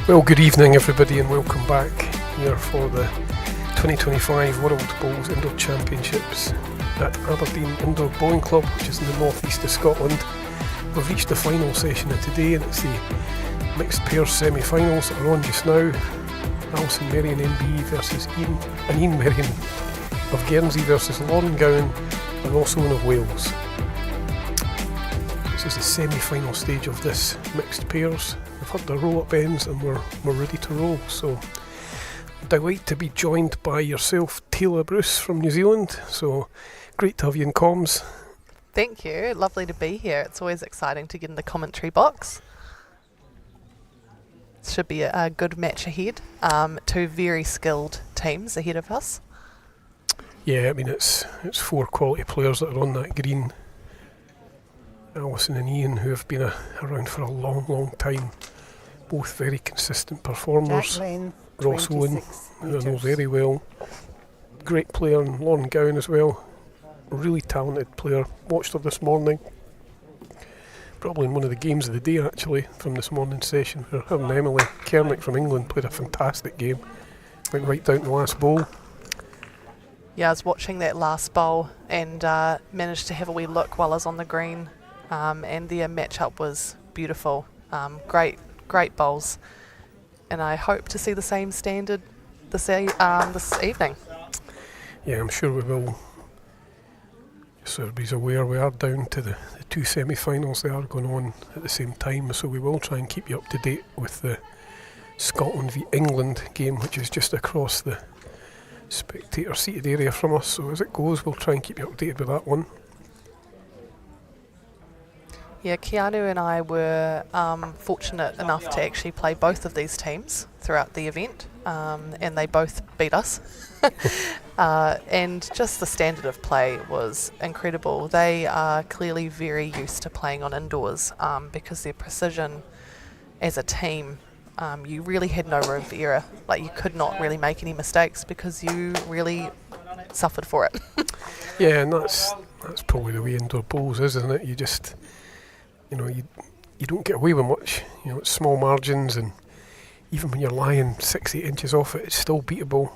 Well, good evening everybody and welcome back here for the 2025 World Bowls Indoor Championships at Aberdeen Indoor Bowling Club, which is in the northeast of Scotland. We've reached the final session of today and it's the mixed pairs semi-finals that are on just now. Alison Merrien MB versus Ian Merrien of Guernsey versus Lauren Gowen and Owen of Wales. This is the semi-final stage of this mixed pairs. We've had the roll-up ends and we're ready to roll. So delighted to be joined by yourself, Taylor Bruce from New Zealand. So great to have you in comms. Thank you. Lovely to be here. It's always exciting to get in the commentary box. Should be a good match ahead. Two very skilled teams ahead of us. Yeah, I mean it's four quality players that are on that green. Alison and Ian, who have been around for a long time. Both very consistent performers. Ross Owen, who I know very well. Great player, and Lauren Gowen as well. Really talented player. Watched her this morning. Probably in one of the games of the day actually from this morning's session, where her and Emily Kernick from England played a fantastic game. Went right down to the last bowl. Yeah, I was watching that last bowl and managed to have a wee look while I was on the green. And their matchup was beautiful. Great bowls. And I hope to see the same standard this evening. Yeah, I'm sure we will. So everybody's aware we are down to the two semi-finals. They are going on at the same time, so we will try and keep you up to date with the Scotland v England game, which is just across the spectator seated area from us. So as it goes, we'll try and keep you updated with that one. Yeah, Keanu and I were fortunate enough to actually play both of these teams throughout the event, and they both beat us. And just the standard of play was incredible. They are clearly very used to playing on indoors because their precision as a team, you really had no room for error. Like, you could not really make any mistakes because you really suffered for it. Yeah, and that's probably the way indoor bowls is, isn't it? You don't get away with much. It's small margins, and even when you're lying 6-8 inches off it, it's still beatable.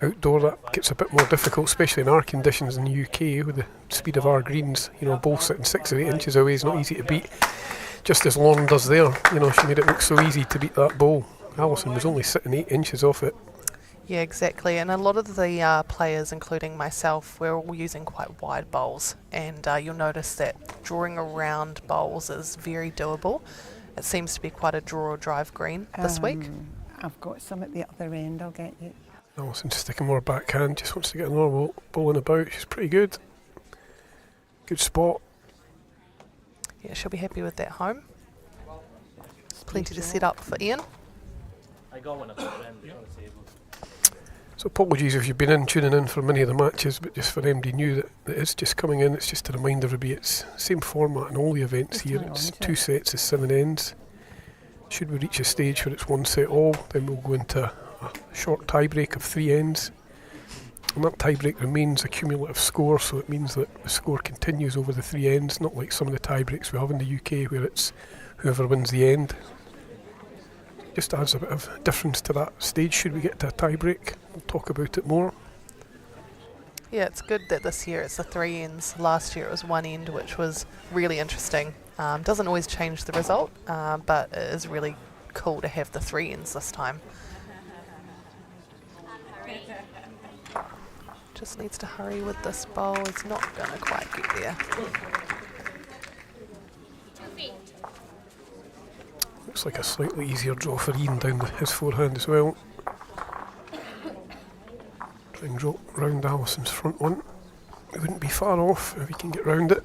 Outdoor, that gets a bit more difficult, especially in our conditions in the UK with the speed of our greens. Ball sitting 6 or 8 inches away is not easy to beat. Just as Lauren does there, she made it look so easy to beat that ball. Alison was only sitting 8 inches off it. Yeah, exactly. And a lot of the players, including myself, we're all using quite wide bowls. And you'll notice that drawing around bowls is very doable. It seems to be quite a draw or drive green this week. I've got some at the other end, I'll get you. Alison's sticking more backhand, just wants to get another ball in about. She's pretty good. Good spot. Yeah, she'll be happy with that home. Plenty to set up for Ian. I got one at the end on the table. So apologies if you've been tuning in for many of the matches, but just for MD New that it's just coming in, it's just to remind everybody it's the same format in all the events here. It's 2 sets of 7 ends. Should we reach a stage where it's 1 set all, then we'll go into a short tie-break of 3 ends. And that tie-break remains a cumulative score, so it means that the score continues over the 3 ends, not like some of the tie-breaks we have in the UK where it's whoever wins the end. Just adds a bit of difference to that stage should we get to a tie-break. We'll talk about it more. Yeah, it's good that this year it's the 3 ends. Last year it was 1 end, which was really interesting. Doesn't always change the result, but it is really cool to have the 3 ends this time. Just needs to hurry with this bowl. It's not going to quite get there. Looks like a slightly easier draw for Ian down his forehand as well. Try and drop round Alison's front one. It wouldn't be far off if he can get round it.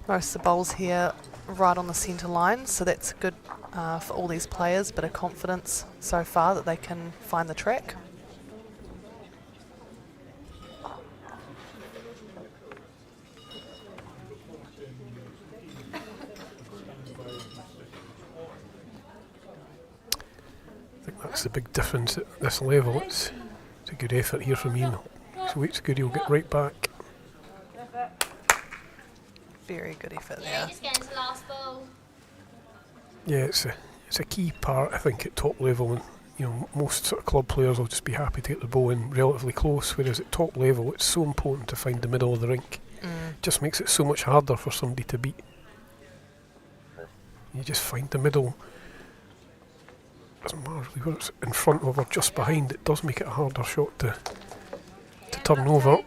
Most of the bowls here right on the centre line, so that's good for all these players. Bit of confidence so far that they can find the track. I think that's the big difference at this level. It's a good effort here from Ian. So it's good, he'll get right back. Very good effort there. Just get into last ball. Yeah, it's a key part, I think, at top level. And most sort of club players will just be happy to get the ball in relatively close, whereas at top level, it's so important to find the middle of the rink. Just makes it so much harder for somebody to beat. You just find the middle. Doesn't matter really whether it's in front of or just behind. It does make it a harder shot to turn over.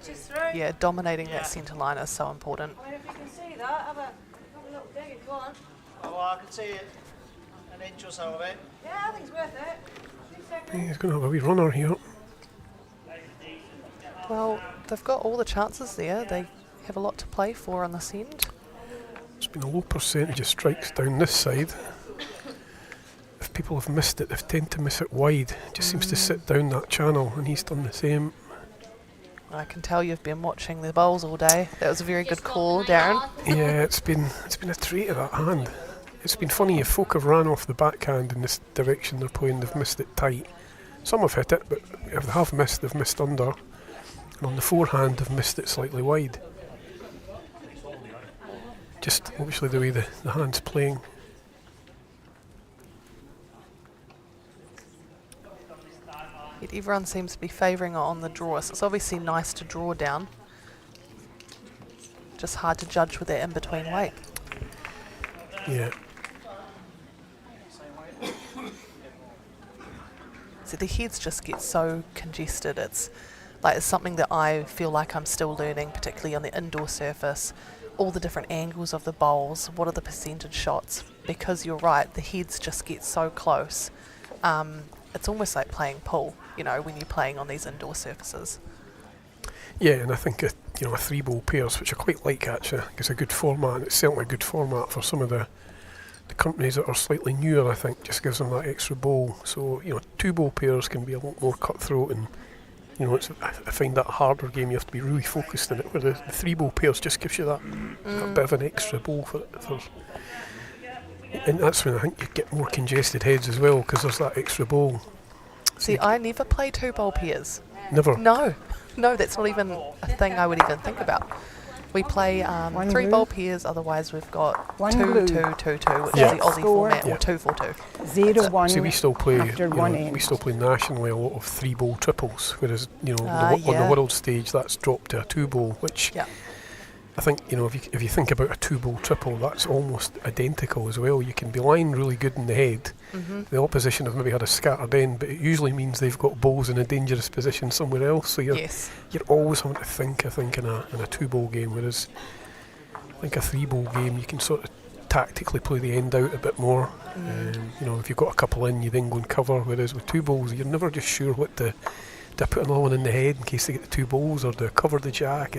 Yeah, dominating that centre line is so important. Well, if you can see that, have a little dig if you want. Oh, well, I can see it. An inch or so of it. Yeah, I think it's worth it. 2 seconds. He's going to have a wee runner here. Well, they've got all the chances there. They have a lot to play for on this end. There's been a low percentage of strikes down this side. If people have missed it, they tend to miss it wide. It just seems to sit down that channel, and he's done the same. I can tell you've been watching the bowls all day. That was a very good call, Darren. Yeah, it's been a trait of that hand. It's been funny, if folk have ran off the backhand in this direction they're playing, they've missed it tight. Some have hit it, but if they have missed, they've missed under. And on the forehand, they've missed it slightly wide. Just obviously the way the hand's playing. Yet everyone seems to be favouring it on the draw, so it's obviously nice to draw down. Just hard to judge with that in-between weight. Yeah. So the heads just get so congested. It's something that I feel like I'm still learning, particularly on the indoor surface. All the different angles of the bowls, what are the percentage shots? Because you're right, the heads just get so close. It's almost like playing pool, when you're playing on these indoor surfaces. Yeah, and I think a 3-ball pairs, which I quite like actually, is a good format. It's certainly a good format for some of the companies that are slightly newer. I think just gives them that extra bowl. So 2-ball pairs can be a lot more cutthroat, and I find that a harder game. You have to be really focused on it. Where the 3-ball pairs just gives you that bit of an extra bowl for. And that's when I think you get more congested heads as well, because there's that extra bowl. See, I never play 2-bowl pairs. Never. No, that's not even a thing I would even think about. We play 3-bowl pairs, otherwise we've got 2-2-2-2, which is the Aussie format, or 2-4-2. 0-1. See, we still play. After one end. We still play nationally a lot of 3-bowl triples, whereas on the world stage that's dropped to a 2-bowl, which. Yeah. I think, if you think about a 2-bowl triple, that's almost identical as well. You can be lying really good in the head. The opposition have maybe had a scattered end, but it usually means they've got bowls in a dangerous position somewhere else. So you're always having to think, I think, in a 2-bowl game, whereas I think a 3-bowl game, you can sort of tactically play the end out a bit more. If you've got a couple in, you then go and cover, whereas with 2 bowls, you're never just sure what to put another one in the head in case they get the 2 bowls, or to cover the jack.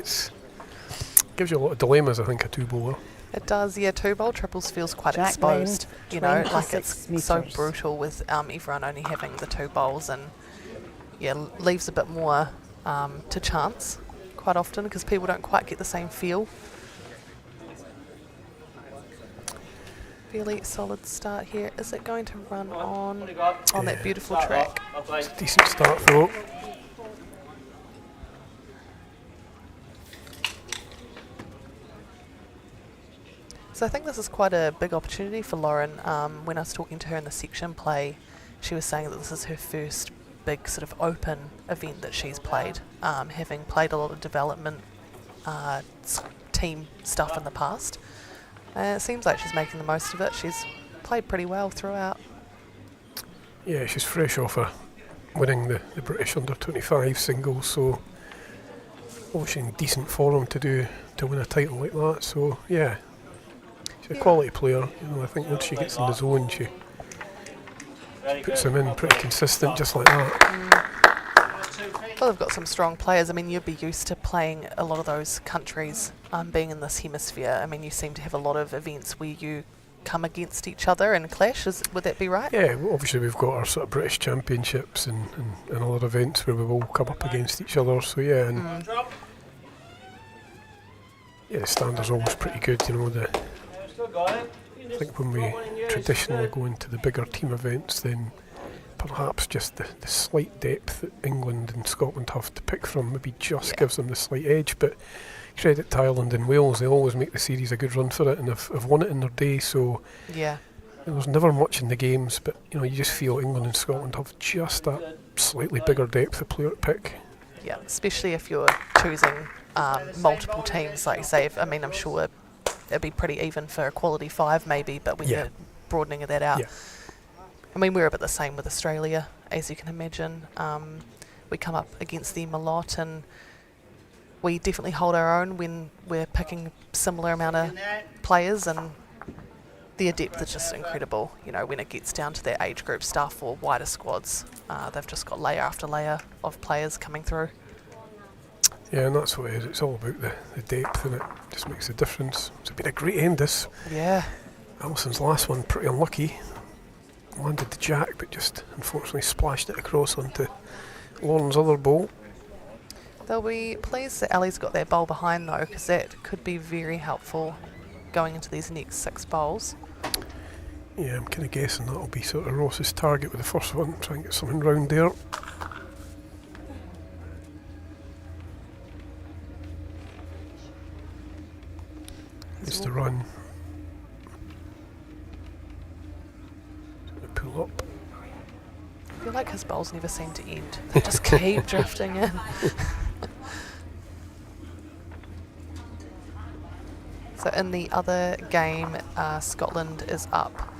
Gives you a lot of dilemmas, I think, a 2-bowler. It does, yeah. 2-bowl triples feels quite Jack exposed, lane, like it's meters. so brutal with everyone only having the 2 bowls, and leaves a bit more to chance quite often because people don't quite get the same feel. Fairly solid start here. Is it going to run on that beautiful track? It's a decent start though. So I think this is quite a big opportunity for Lauren. When I was talking to her in the section play, she was saying that this is her first big sort of open event that she's played, having played a lot of development team stuff in the past. It seems like she's making the most of it. She's played pretty well throughout. Yeah, she's fresh off winning the British under-25 singles, so obviously in decent form to win a title like that. So yeah. She's a quality player, I think once she gets in the zone, she puts them in pretty consistent, just like that. Well, they've got some strong players. I mean, you'd be used to playing a lot of those countries, being in this hemisphere. I mean, you seem to have a lot of events where you come against each other and clash. Would that be right? Yeah, well, obviously we've got our sort of British Championships and other events where we all come up against each other. So yeah, and the standard's always pretty good. I think when we traditionally go into the bigger team events, then perhaps just the slight depth that England and Scotland have to pick from maybe just gives them the slight edge. But credit to Ireland and Wales, they always make the series a good run for it, and have won it in their day. So There's never much in the games, but you know, you just feel England and Scotland have just that slightly bigger depth of player to pick. Yeah, especially if you're choosing multiple teams, like you say. I'm sure it'd be pretty even for a quality 5 maybe, but when you're broadening that out. Yeah. We're a bit the same with Australia, as you can imagine. We come up against them a lot, and we definitely hold our own when we're picking similar amount of players, and their depth is just incredible. You know, when it gets down to their age group stuff or wider squads, they've just got layer after layer of players coming through. Yeah, and that's what it is. It's all about the depth, and it just makes a difference. It's been a great end, this. Yeah. Alison's last one, pretty unlucky. Landed the jack, but just unfortunately splashed it across onto Lauren's other bowl. They'll be pleased that Ali's got that bowl behind, though, because that could be very helpful going into these next 6 bowls. Yeah, I'm kind of guessing that'll be sort of Ross's target with the first one. Try and get something round there. It's the run. Pull up. I feel like his bowls never seem to end. They just keep drifting in. So in the other game, Scotland is up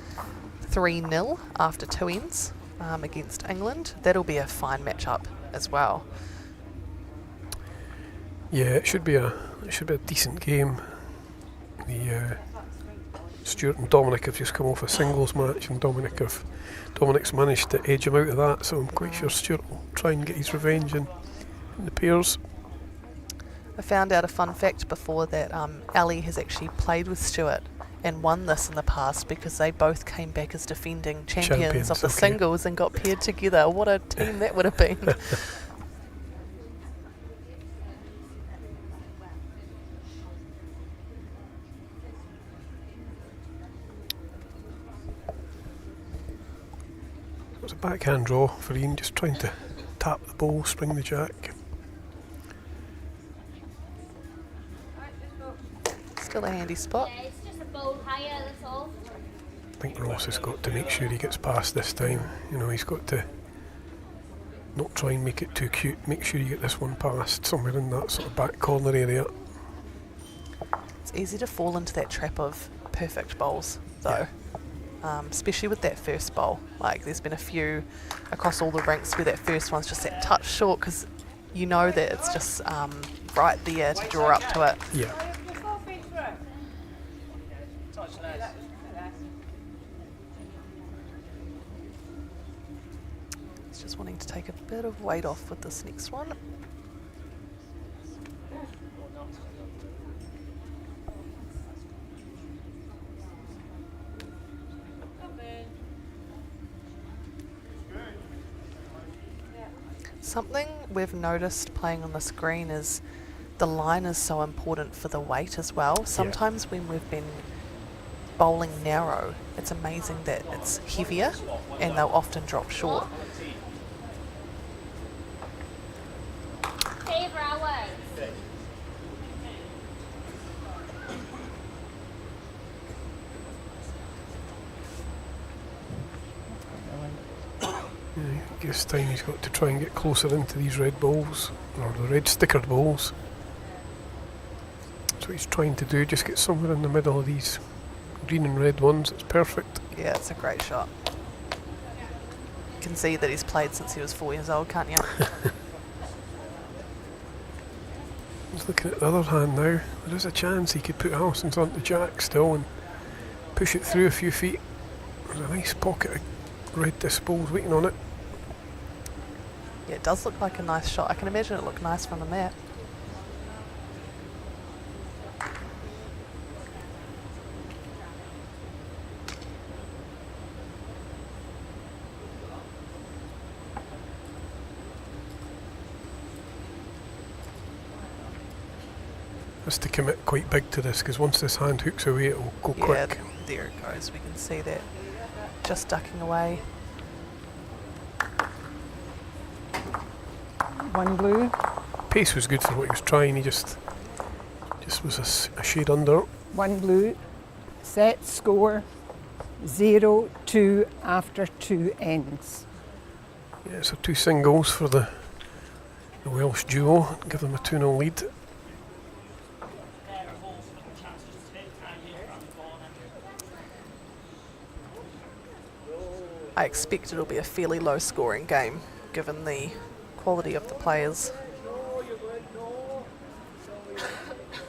3-0 after 2 ends against England. That'll be a fine matchup as well. Yeah, it should be a decent game. Stuart and Dominic have just come off a singles match, and Dominic's managed to edge him out of that, so I'm quite sure Stuart will try and get his revenge in the pairs. I found out a fun fact before that Ali has actually played with Stuart and won this in the past, because they both came back as defending champions of the singles and got paired together. What a team that would have been. It's a backhand draw for Ian, just trying to tap the ball, spring the jack. Still a handy spot. Yeah, it's just a bowl higher, that's all. I think Ross has got to make sure he gets past this time. You know, he's got to not try and make it too cute. Make sure you get this one past somewhere in that sort of back corner area. It's easy to fall into that trap of perfect bowls, though. Especially with that first bowl. Like, there's been a few across all the ranks where that first one's just that touch short, because you know that it's just right there to draw up to it. Yeah. Touch less. It's just wanting to take a bit of weight off with this next one. Something we've noticed playing on this green is the line is so important for the weight as well. Sometimes when we've been bowling narrow, it's amazing that it's heavier and they'll often drop short. Favour hours. I guess time he's got to try and get closer into these red balls, or the red stickered balls. That's what he's trying to do, just get somewhere in the middle of these green and red ones. It's perfect. Yeah, it's a great shot. You can see that he's played since he was 4 years old, can't you? He's looking at the other hand now. There is a chance he could put Alison's on the jack still and push it through a few feet. There's a nice pocket of red disc balls waiting on it. Yeah, it does look like a nice shot. I can imagine it looked nice from the mat. Has to commit quite big to this, because once this hand hooks away, it will go quick. Yeah, there it goes. We can see that just ducking away. One blue. Pace was good for what he was trying. He just was a shade under. One blue. Set, score. 0-2 after 2 ends. Yeah, so 2 singles for the Welsh duo, give them a 2-0 lead. I expect it'll be a fairly low scoring game given the quality of the players.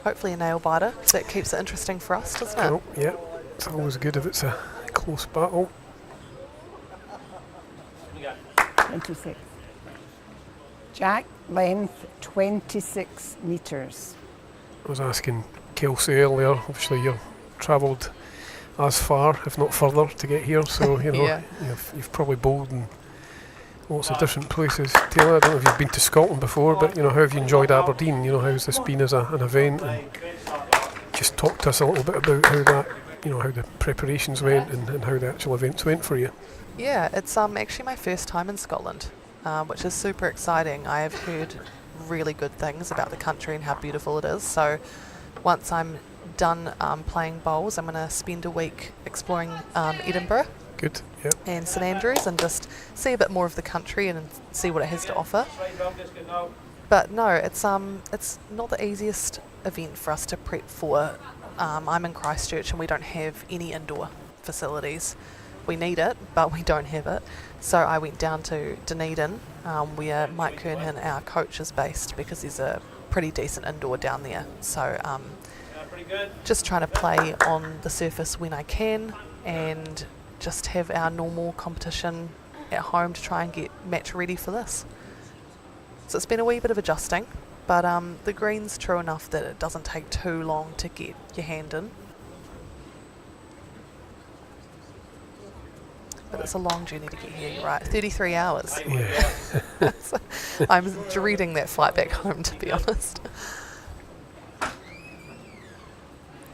Hopefully a nail biter, so that keeps it interesting for us, doesn't it? Oh, yeah, it's always good if it's a close battle. 26. Jack, length 26 metres. I was asking Kelsey earlier, obviously you've travelled as far, if not further, to get here, so you know, Yeah. you've probably bowled in lots of different places. Taylor, I don't know if you've been to Scotland before, but you know, how have you enjoyed Aberdeen? You know, how's this been as an event? And just talk to us a little bit about how that, you know, how the preparations went and how the actual events went for you. Yeah, it's actually my first time in Scotland, which is super exciting. I have heard really good things about the country and how beautiful it is. So once I'm done playing bowls, I'm going to spend a week exploring Edinburgh Good, yeah. and St Andrews and just see a bit more of the country and see what it has to offer. But no, it's not the easiest event for us to prep for. I'm in Christchurch and we don't have any indoor facilities. We need it, but we don't have it. So I went down to Dunedin, where Mike Kernan, our coach, is based, because there's a pretty decent indoor down there. So just trying to play on the surface when I can and just have our normal competition at home to try and get match ready for this. So it's been a wee bit of adjusting, but the green's true enough that it doesn't take too long to get your hand in. But it's a long journey to get here, you're right. 33 hours. Yeah. So I'm dreading that flight back home, to be honest.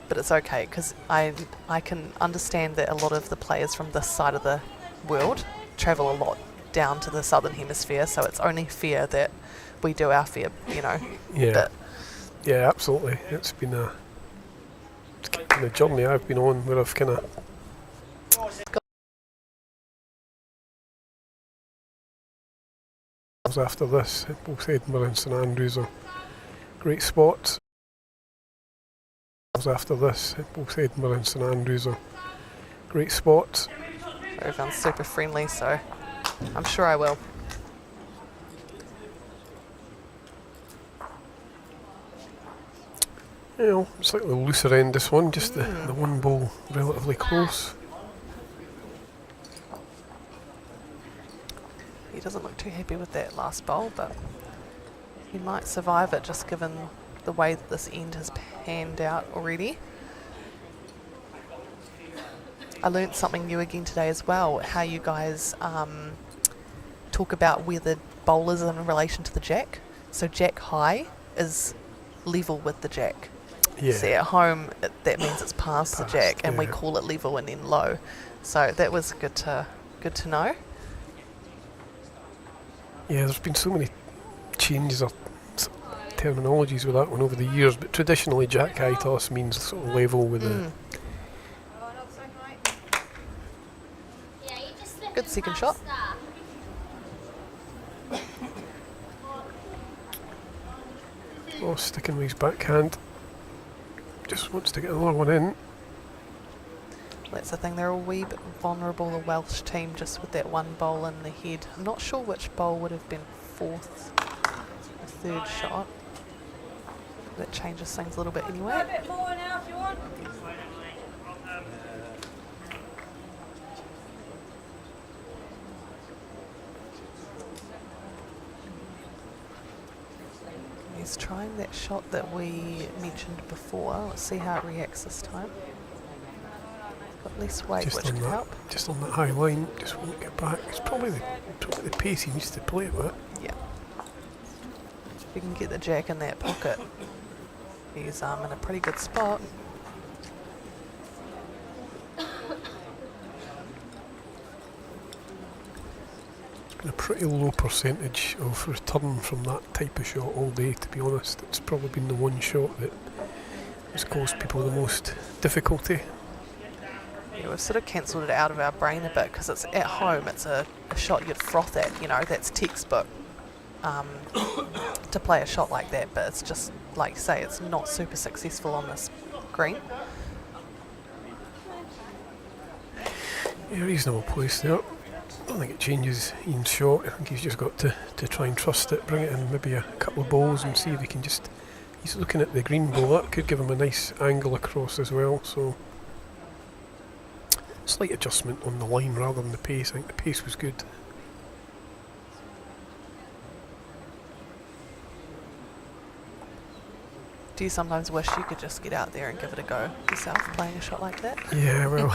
But it's okay, because I can understand that a lot of the players from this side of the world travel a lot down to the southern hemisphere, so it's only fair that we do our fair, you know, Yeah. bit. Yeah, absolutely. It's been a journey I've been on where I've kind of after this. Both Edinburgh and St Andrews are great spots. After this, both Edinburgh and St Andrews are great spots. Everyone's super friendly, so I'm sure I will. You know, it's like the looser end, this one, just the one ball relatively close. He doesn't look too happy with that last bowl, but he might survive it just given the way that this end has panned out already. I learnt something new again today as well, how you guys talk about where the bowl is in relation to the jack. So jack high is level with the jack. Yeah. See, at home that means it's past the jack, and we yeah. call it level and then low. So that was good to know. Yeah, there's been so many changes or terminologies with that one over the years, but traditionally jack high toss means sort of level with the... Good second shot. Oh, sticking with his backhand. Just wants to get another one in. That's the thing, they're a wee bit vulnerable, the Welsh team, just with that one bowl in the head. I'm not sure which bowl would have been fourth or third shot. That changes things a little bit anyway. A bit more now if you want. He's trying that shot that we mentioned before. Let's see how it reacts this time. Got less weight, Just which on can that, help. just on that high line, just won't get back. It's probably the pace he needs to play it with. Yeah. If we can get the jack in that pocket, he's in a pretty good spot. It's been a pretty low percentage of return from that type of shot all day, to be honest. It's probably been the one shot that has caused people the most difficulty. Yeah, we've sort of cancelled it out of our brain a bit because it's at home. It's a shot you'd froth at, you know, that's textbook to play a shot like that. But it's just, like you say, it's not super successful on this green. Yeah, reasonable place there. I don't think it changes Ian's shot. I think he's just got to try and trust it, bring it in maybe a couple of balls and see if he can just... He's looking at the green ball. That could give him a nice angle across as well, so... Slight adjustment on the line rather than the pace. I think the pace was good. Do you sometimes wish you could just get out there and give it a go yourself, playing a shot like that? Yeah, well...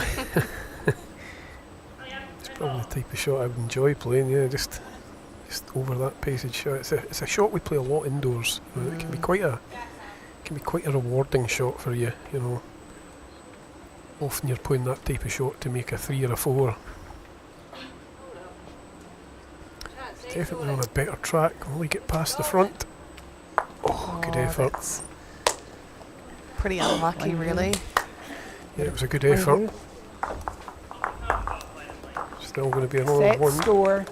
It's probably the type of shot I would enjoy playing, yeah, just over that paced shot. It's a shot we play a lot indoors. You know, it can be quite a rewarding shot for you, you know. Often you're playing that type of shot to make a 3 or a 4. It's definitely on a better track. Will he get past the front? Oh, good effort. That's pretty unlucky, really. Yeah, it was a good effort. Still going to be another Set one. score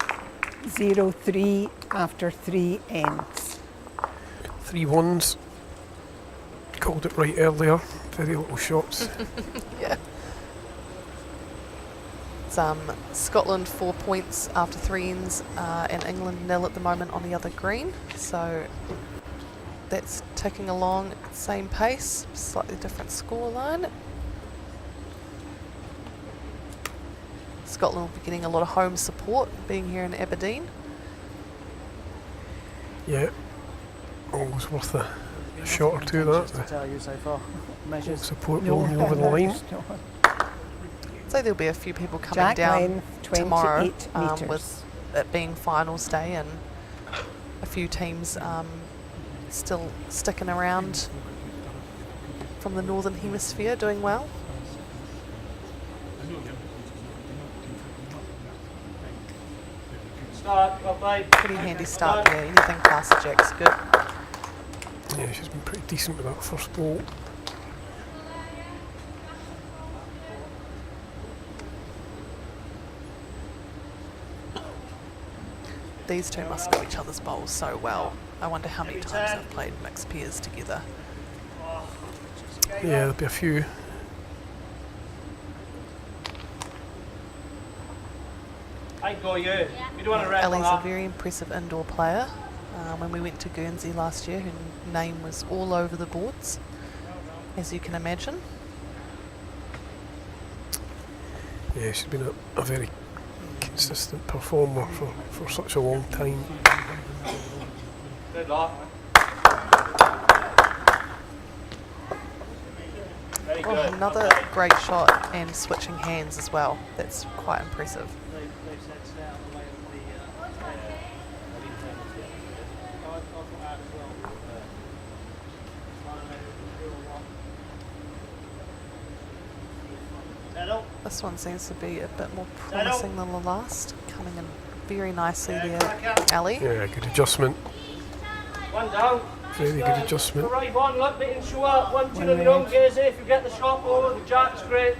0-3 after 3 ends. 3 ones. Called it right earlier. Very little shots. Yeah. It's Scotland 4 points after 3 ends, and England 0 at the moment on the other green. So that's ticking along at the same pace, slightly different scoreline. Scotland will be getting a lot of home support being here in Aberdeen. Yeah. Always worth a shot or two of that. To tell you so far. Measures. Support rolling over the line. So there'll be a few people coming Jack down length, 28 tomorrow metres. with it being finals day, and a few teams still sticking around from the northern hemisphere doing well. Start, well played. Pretty handy start there. Anything past the jack's good. Yeah, she's been pretty decent with that first ball. These two must know each other's bowls so well. I wonder how many times they've played mixed pairs together. Yeah, there'll be a few. I go you. You don't want to wreck Ellie's a that. very impressive indoor player. When we went to Guernsey last year, her name was all over the boards, as you can imagine. Yeah, she's been a very consistent performer for such a long time. Good luck. Very Oh, good. another great shot and switching hands as well. That's quite impressive. They said stay out of the way of the I've got that as well. Settle. This one seems to be a bit more promising than the last. Coming in very nicely there, Ali. Yeah, good adjustment. One down. Very good adjustment. Arrive on, look, they can show up. 1 2 on the own, Guernsey. If you get the shot over, the jack's great.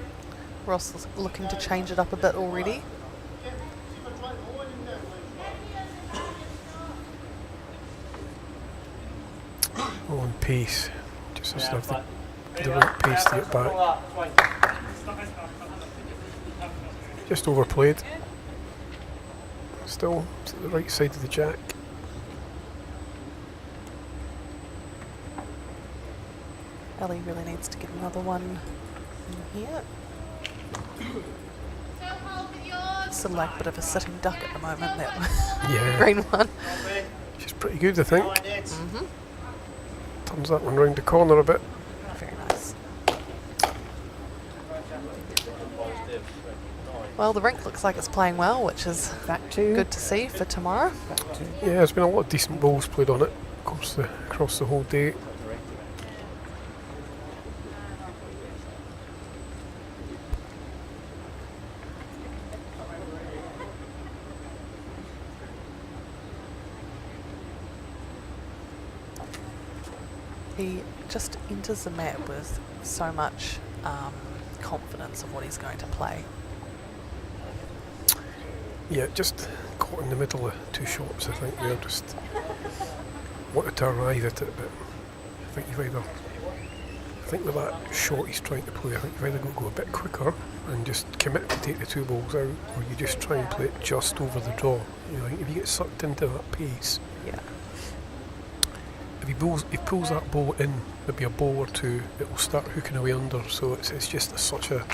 Ross is looking to change it up a bit already. On pace. Just has to have the right pace to get back. Just overplayed. Still to the right side of the jack. Ali really needs to get another one in here. Sort of like a bit of a sitting duck at the moment, that Yeah, green one. she's pretty good, I think. Mm-hmm. Turns that one round the corner a bit. Very nice. Well, the rink looks like it's playing well, which is That two. good to see for tomorrow. That two. Yeah, there's been a lot of decent balls played on it across the whole day. He just enters the mat with so much confidence of what he's going to play. Yeah, just caught in the middle of two shots, I think. They're just wanted to arrive at it, but I think you've either, I think with that shot he's trying to play, I think you've either got to go a bit quicker and just commit to take the two balls out, or you just try and play it just over the draw. You know, if you get sucked into that pace, Yeah. if he pulls that ball in, there'll be a ball or two that will start hooking away under. So it's just such a,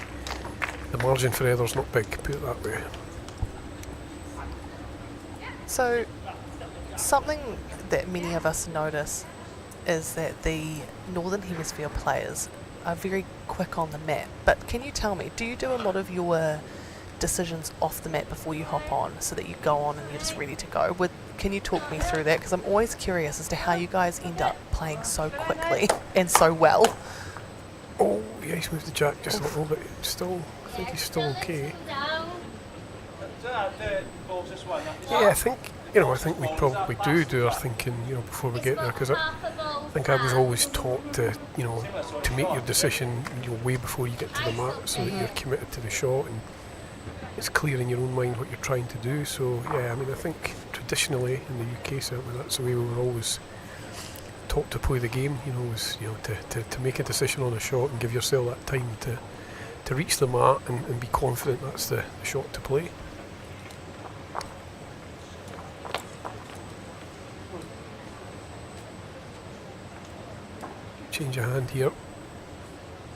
the margin for error's not big, put it that way. So, something that many of us notice is that the Northern Hemisphere players are very quick on the mat. But can you tell me, do you do a lot of your decisions off the mat before you hop on, so that you go on and you're just ready to go? Can you talk me through that? Because I'm always curious as to how you guys end up playing so quickly and so well. Oh, yeah, he's moved the jack just a little bit. Still, I think he's still okay. Down. Yeah, I think we probably do our thinking, before we get there, because I think I was always taught to make your decision, way before you get to the mat, so that you're committed to the shot and it's clear in your own mind what you're trying to do. So yeah, I mean, I think traditionally in the UK certainly that's the way we were always taught to play the game. Was to make a decision on a shot and give yourself that time to reach the mat and be confident that's the shot to play. Change of hand here.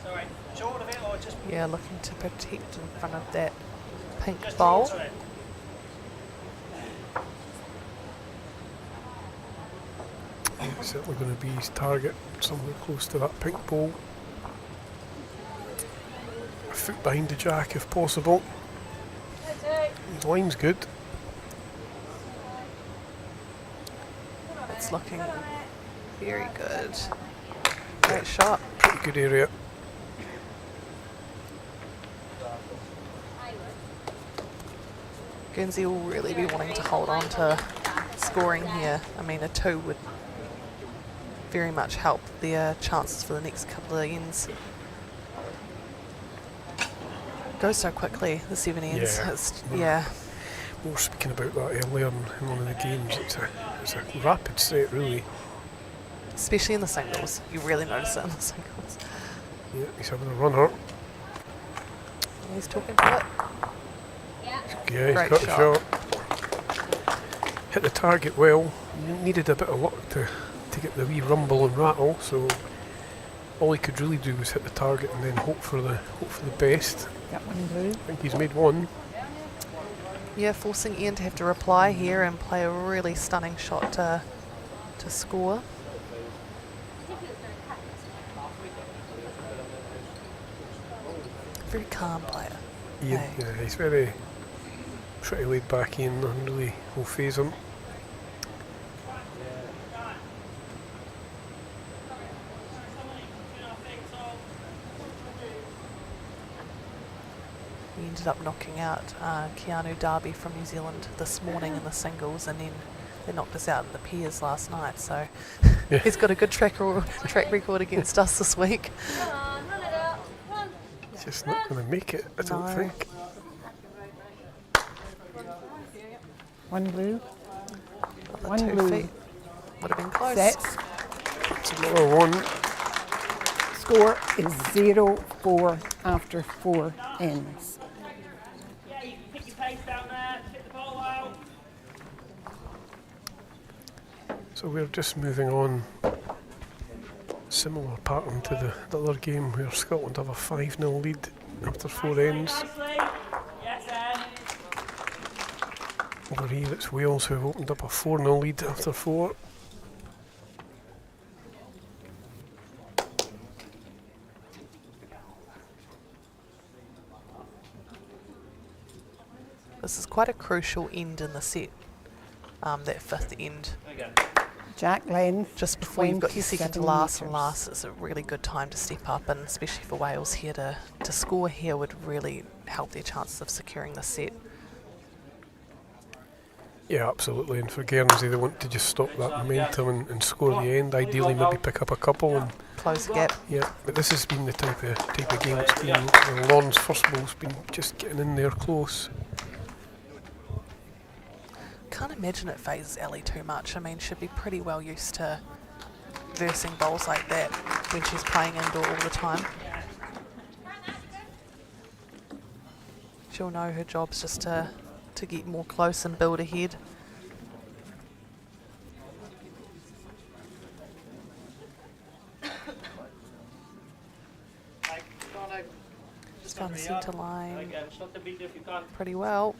Sorry, short of it or just... Yeah, looking to protect in front of that pink bowl. Certainly going to be his target, somewhere close to that pink bowl. A foot behind the jack if possible. His line's good. It's looking very good. Great shot. Pretty good area. Guernsey will really be wanting to hold on to scoring here. I mean, a 2 would very much help their chances for the next couple of ends. Goes so quickly, the 7 ends. Yeah. We were speaking about that earlier in one of the games. It's a rapid set, really. Especially in the singles. You really notice it in the singles. Yeah, he's having a runner. He's talking to it. Yeah, he's Great got shot. the shot. Hit the target well. Needed a bit of luck to get the wee rumble and rattle, so all he could really do was hit the target and then hope for the best. Got one blue. I think he's made one. Yeah, forcing Ian to have to reply here and play a really stunning shot to score. Very calm player. Ian, Hey. yeah, he's very pretty laid back in, and really will phase him. He ended up knocking out Keanu Darby from New Zealand this morning in the singles, and then they knocked us out in the pairs last night. So Yeah. he's got a good track record against us this week. Come on, run it up. Run. He's just not going to make it, I don't No. think. One blue. The One 2 blue. feet would have been close. Sets. It's another one. Score is 0-4 after 4 ends. Yeah, you can pick your pace down there, hit the ball out. So we're just moving on. Similar pattern to the other game where Scotland have a 5-0 lead after 4 ends. Nicely. Yes, Ed. Over here it's Wales who have opened up a 4-0 lead after 4. This is quite a crucial end in the set, that 5th end. Jack length. Just before you've got your second to last and metres. last, it's a really good time to step up, and especially for Wales here to score here would really help their chances of securing the set. Yeah, absolutely. And for Guernsey, they want to just stop that momentum and score the end. Ideally, maybe pick up a couple and close the gap. Yeah, but this has been the type of game it's been. Lorne's first ball's been just getting in there close. Can't imagine it phases Ellie too much. I mean, she'd be pretty well used to versing bowls like that when she's playing indoor all the time. She'll know her job's just to get more close and build ahead. Just found the centre line pretty well.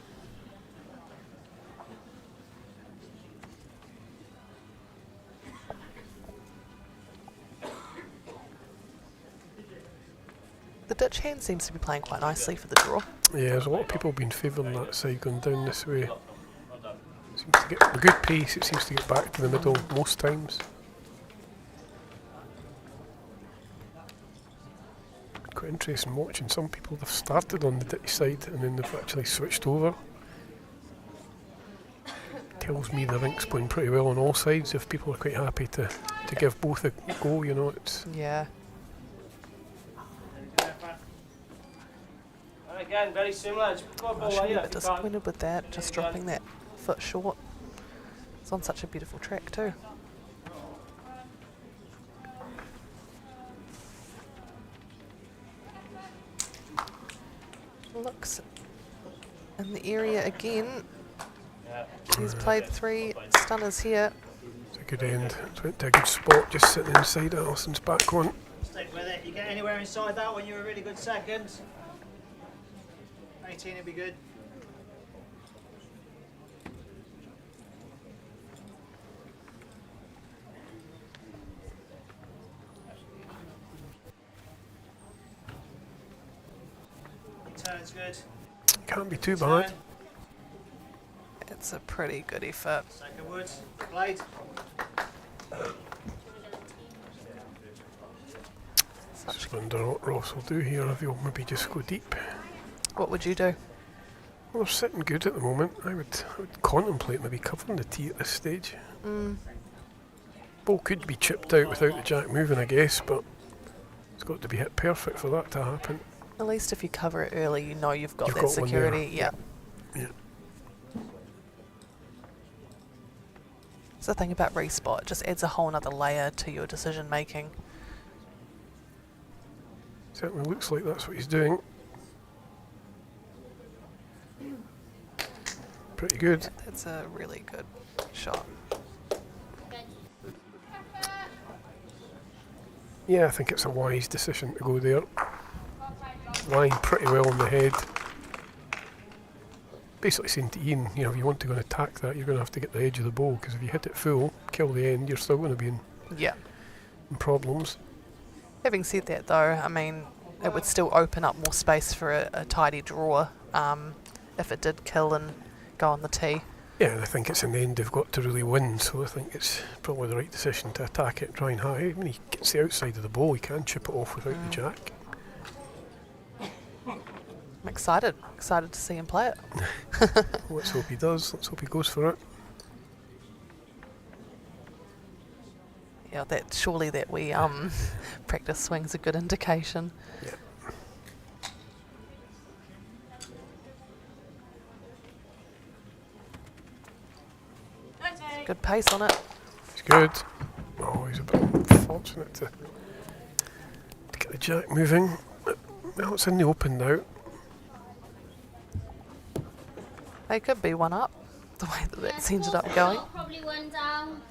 The ditch hand seems to be playing quite nicely for the draw. Yeah, there's a lot of people been favouring that side going down this way. Seems to get a good pace, it seems to get back to the middle most times. Quite interesting watching some people have started on the ditch side and then they've actually switched over. Tells me the rink's playing pretty well on all sides if people are quite happy to give both a go, you know. It's Yeah. Again, very similar. I should be a bit disappointed with that, just dropping that foot short. It's on such a beautiful track too. Looks in the area again. He's played 3 stunners here. a good end. It went to a good spot just sitting inside Alison's back one. Stick with it. You get anywhere inside that when you're a really good second. 18 would be good. Turn's good. Can't be too bad. It's a pretty good effort. Second wood. Blade. Just wonder what Ross will do here, if he'll maybe just go deep. What would you do? Well, they're sitting good at the moment. I would contemplate maybe covering the tee at this stage. Ball could be chipped out without the jack moving, I guess, but it's got to be hit perfect for that to happen. At least if you cover it early, you know you've got You've that got one there. security. Yeah. Yeah. It's the thing about respot, it just adds a whole other layer to your decision making. Certainly looks like that's what he's doing. Pretty good. That's a really good shot. Yeah, I think it's a wise decision to go there. Lying pretty well on the head. Basically saying to Ian, you know, if you want to go and attack that, you're going to have to get the edge of the bow, because if you hit it full, kill the end, you're still going to be in problems. Having said that though, I mean, it would still open up more space for a tidy draw if it did kill and go on the tee. Yeah, and I think it's an end they've got to really win, so I think it's probably the right decision to attack it, try and high. When he gets the outside of the ball, he can chip it off without the jack. I'm excited to see him play it. Let's hope he does, let's hope he goes for it. Yeah, that surely that we practice swing's a good indication. Yeah. Good pace on it. He's good. Oh, he's a bit fortunate to get the jack moving. Well, it's in the open now. They could be one up, the way that that's ended up going. Probably one down.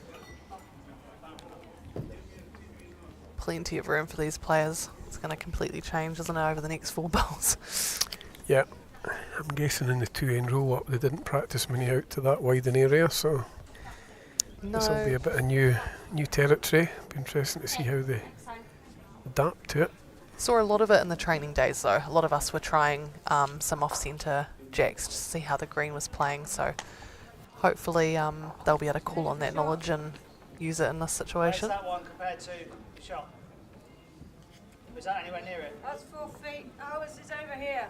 Plenty of room for these players. It's going to completely change, isn't it, over the next 4 balls? Yeah, I'm guessing in the 2-end roll-up they didn't practice many out to that wide an area, so this will be a bit of new territory. Be interesting to see how they adapt to it. Saw a lot of it in the training days though. A lot of us were trying some off-centre jacks to see how the green was playing, so hopefully they'll be able to call on that knowledge and use it in this situation. Where's that one compared to shot? Was that anywhere near it? That's 4 feet. Ours is over here.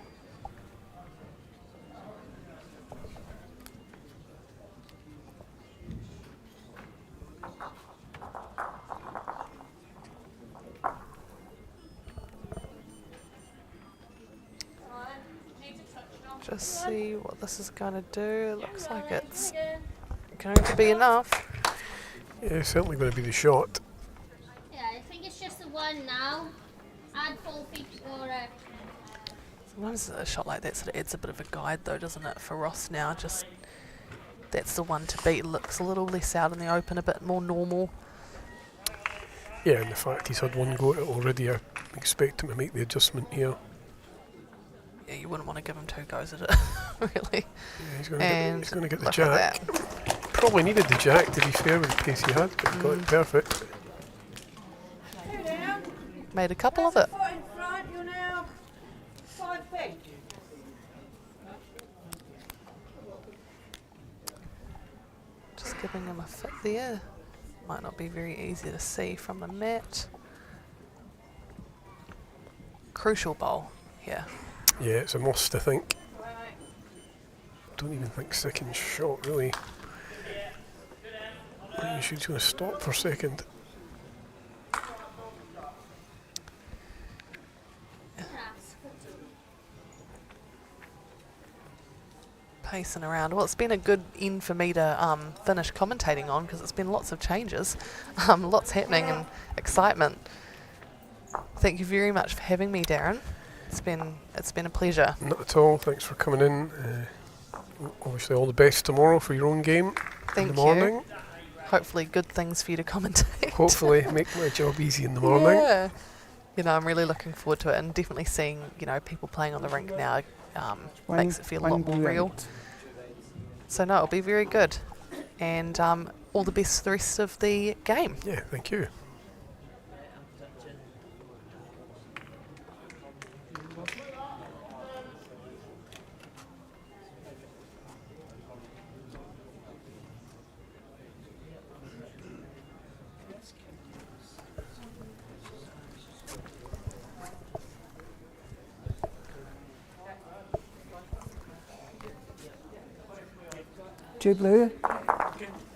Just see what this is going to do. It looks like it's going to be enough. Yeah, certainly going to be the shot. Yeah, I think it's just the one now. Add 4 feet or Sometimes a shot like that sort of adds a bit of a guide though, doesn't it, for Ross now? Just that's the one to beat. Looks a little less out in the open, a bit more normal. Yeah, and the fact he's had one go at it already, I expect him to make the adjustment here. Yeah, you wouldn't want to give him 2 goes at it, really. Yeah, he's going to get the look jack. at that. Probably needed the jack, to be fair, with the pace he had, but he got it perfect. Made a couple of it. Foot in front, you're now 5 feet. Just giving him a fit there. Might not be very easy to see from the mat. Crucial bowl here. Yeah, it's a must, I think. Don't even think second shot, really. You should just stop for a second. Pacing around. Well, it's been a good end for me to finish commentating on because it's been lots of changes, lots happening and excitement. Thank you very much for having me, Darren. It's been a pleasure. Not at all. Thanks for coming in. Obviously, all the best tomorrow for your own game in the morning. You. Hopefully, good things for you to commentate. Hopefully, make my job easy in the morning. Yeah. You know, I'm really looking forward to it, and definitely seeing people playing on the rink now makes it feel a lot more real. So no, it'll be very good, and all the best for the rest of the game. Yeah, thank you. To blue.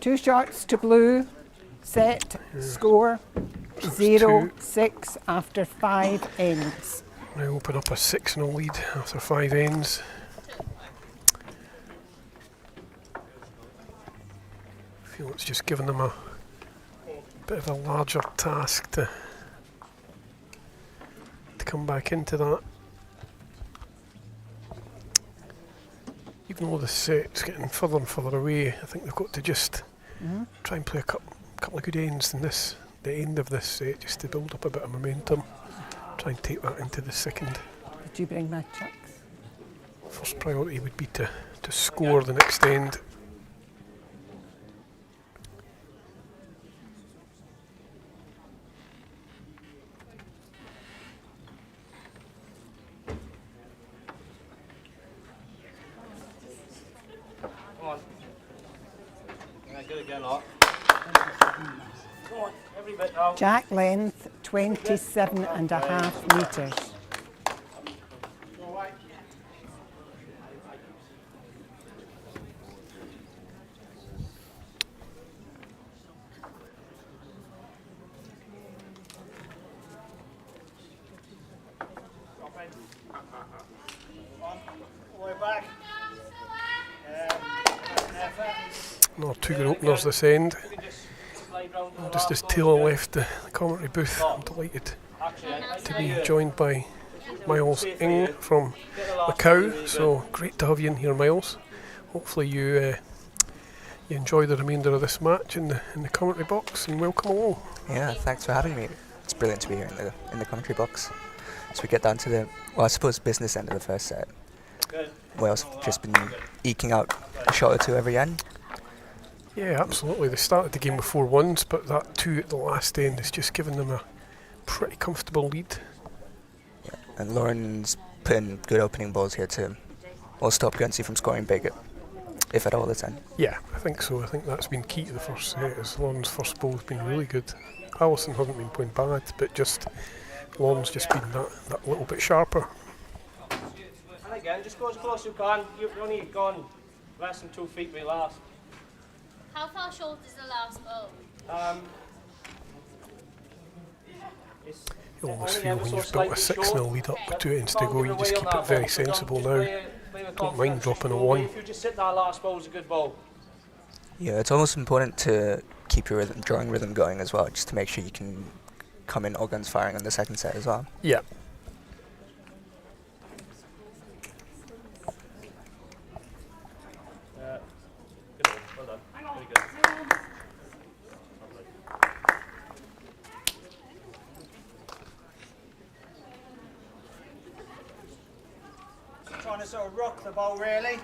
2 shots to blue. Set. Score. 0-6 after 5 ends. Now open up a 6-0 lead after 5 ends. I feel it's just given them a bit of a larger task to come back into that. Even though the set's getting further and further away, I think they've got to just try and play a couple of good ends in the end of this set, just to build up a bit of momentum. Try and take that into the second. Did you bring my chucks? First priority would be to score the next end. Jack length 27.5 metres. No, 2 good openers this end. Just as Taylor left the commentary booth, I'm delighted to be joined by Miles Ing from Macau. So great to have you in here, Miles. Hopefully you enjoy the remainder of this match in the commentary box, and welcome along. Yeah, thanks for having me. It's brilliant to be here in the commentary box. So we get down to the, well, I suppose, business end of the first set. Wales have just been eking out a shot or 2 every end. Yeah, absolutely. They started the game with 4-1s, but that 2 at the last end has just given them a pretty comfortable lead. Yeah, and Lauren's put in good opening balls here to stop Guernsey from scoring big, if at all, this end. Yeah, I think so. I think that's been key to the first set, as Lauren's first ball has been really good. Alison hasn't been playing bad, but just Lauren's just been that little bit sharper. And again, just go as close as you can. You've only gone less than 2 feet with your last. How far short is the last ball? You almost feel when you've built a 6-0 lead up with 2 ends to go, you just keep it very sensible now. Play with Don't mind confidence, dropping a slowly. 1. If you just sit that last ball, it's a good ball. Yeah, it's almost important to keep your drawing rhythm going as well, just to make sure you can come in all guns firing on the second set as well. Yeah. Good ball. Well done. Very good. Trying to sort of rock the ball really.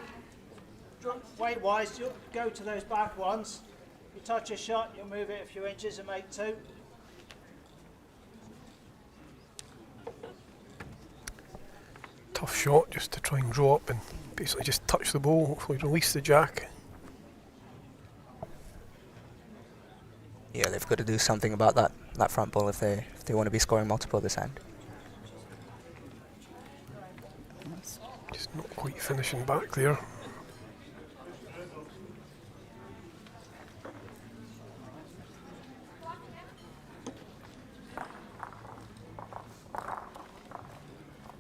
Weight wise, you'll go to those back ones. You touch a shot, you'll move it a few inches and make 2. Tough shot just to try and draw up and basically just touch the ball, hopefully release the jack. Yeah, they've got to do something about that front ball if they want to be scoring multiple this end. Just not quite finishing back there.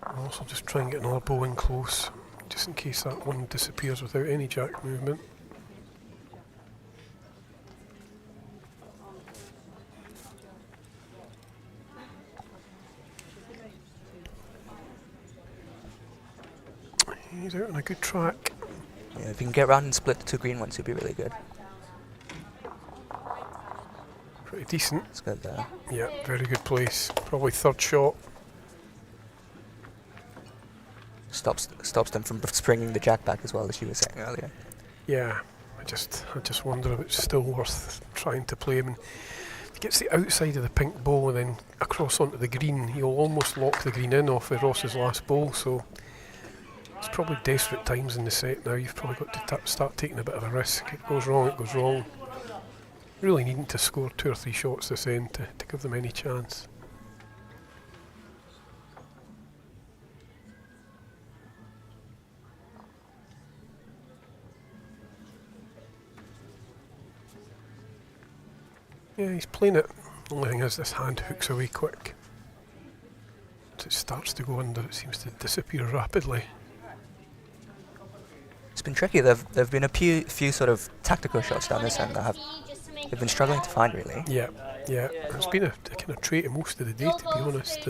I'll also just try and get another bow in close, just in case that one disappears without any jack movement. He's out on a good track. Yeah, if you can get around and split the 2 green ones, it'd be really good. Pretty decent. It's good there. Yeah, very good place. Probably third shot. Stops them from springing the jack back as well, as you were saying earlier. Yeah, I just wonder if it's still worth trying to play him. And if he gets the outside of the pink ball and then across onto the green, he'll almost lock the green in off of Ross's last ball. So it's probably desperate times in the set now. You've probably got to start taking a bit of a risk. It goes wrong, it goes wrong. Really needing to score 2 or 3 shots this end to give them any chance. Yeah, he's playing it. Only thing is this hand hooks away quick. As it starts to go under, it seems to disappear rapidly. It's been tricky. There've been a few sort of tactical shots down this end that they've been struggling to find really. Yeah. It's been a kind of trait of most of the day, to be honest.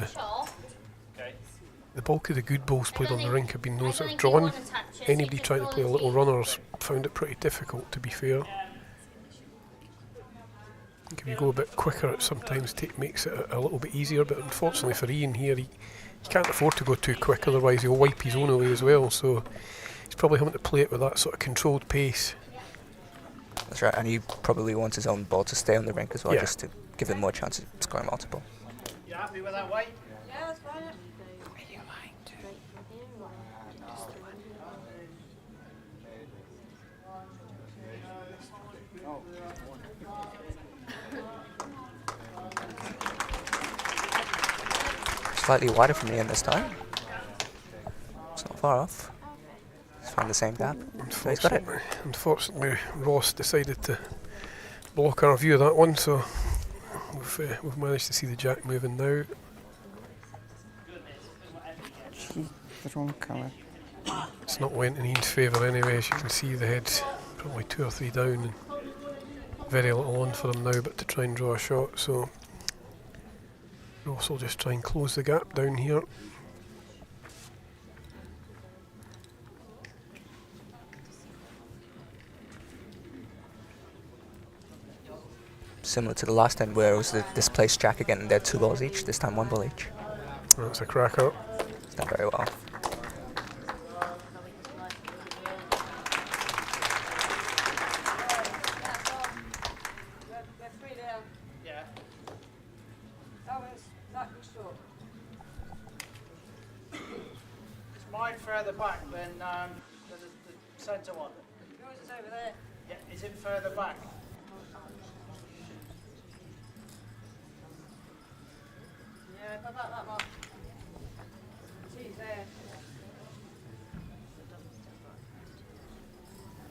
The bulk of the good balls played on the rink have been those that have drawn. Anybody trying to play a little runner's found it pretty difficult, to be fair. I think if you go a bit quicker, it sometimes makes it a little bit easier, but unfortunately for Ian here, he can't afford to go too quick, otherwise he'll wipe his own away as well, so he's probably having to play it with that sort of controlled pace. That's right, and he probably wants his own ball to stay on the rink as well, Yeah. just to give him more chance of scoring multiple. You happy with that weight? Yeah, that's fine. Slightly wider from Ian this time. It's not far off. He's found the same gap. So he's got it. Unfortunately, Ross decided to block our view of that one, so we've managed to see the jack moving now. The wrong colour. It's not went in Ian's favour anyway, as you can see the head's probably 2 or 3 down and very little on for him now but to try and draw a shot, so Ross will just try and close the gap down here. Similar to the last end where it was the displaced jack again and they had 2 balls each, this time 1 ball each. That's a cracker. It's done very well. Yeah. Oh, it's that short. Is mine further back than the centre one? Yours is over there. Yeah, is it further back? Yeah, about that much. She's there.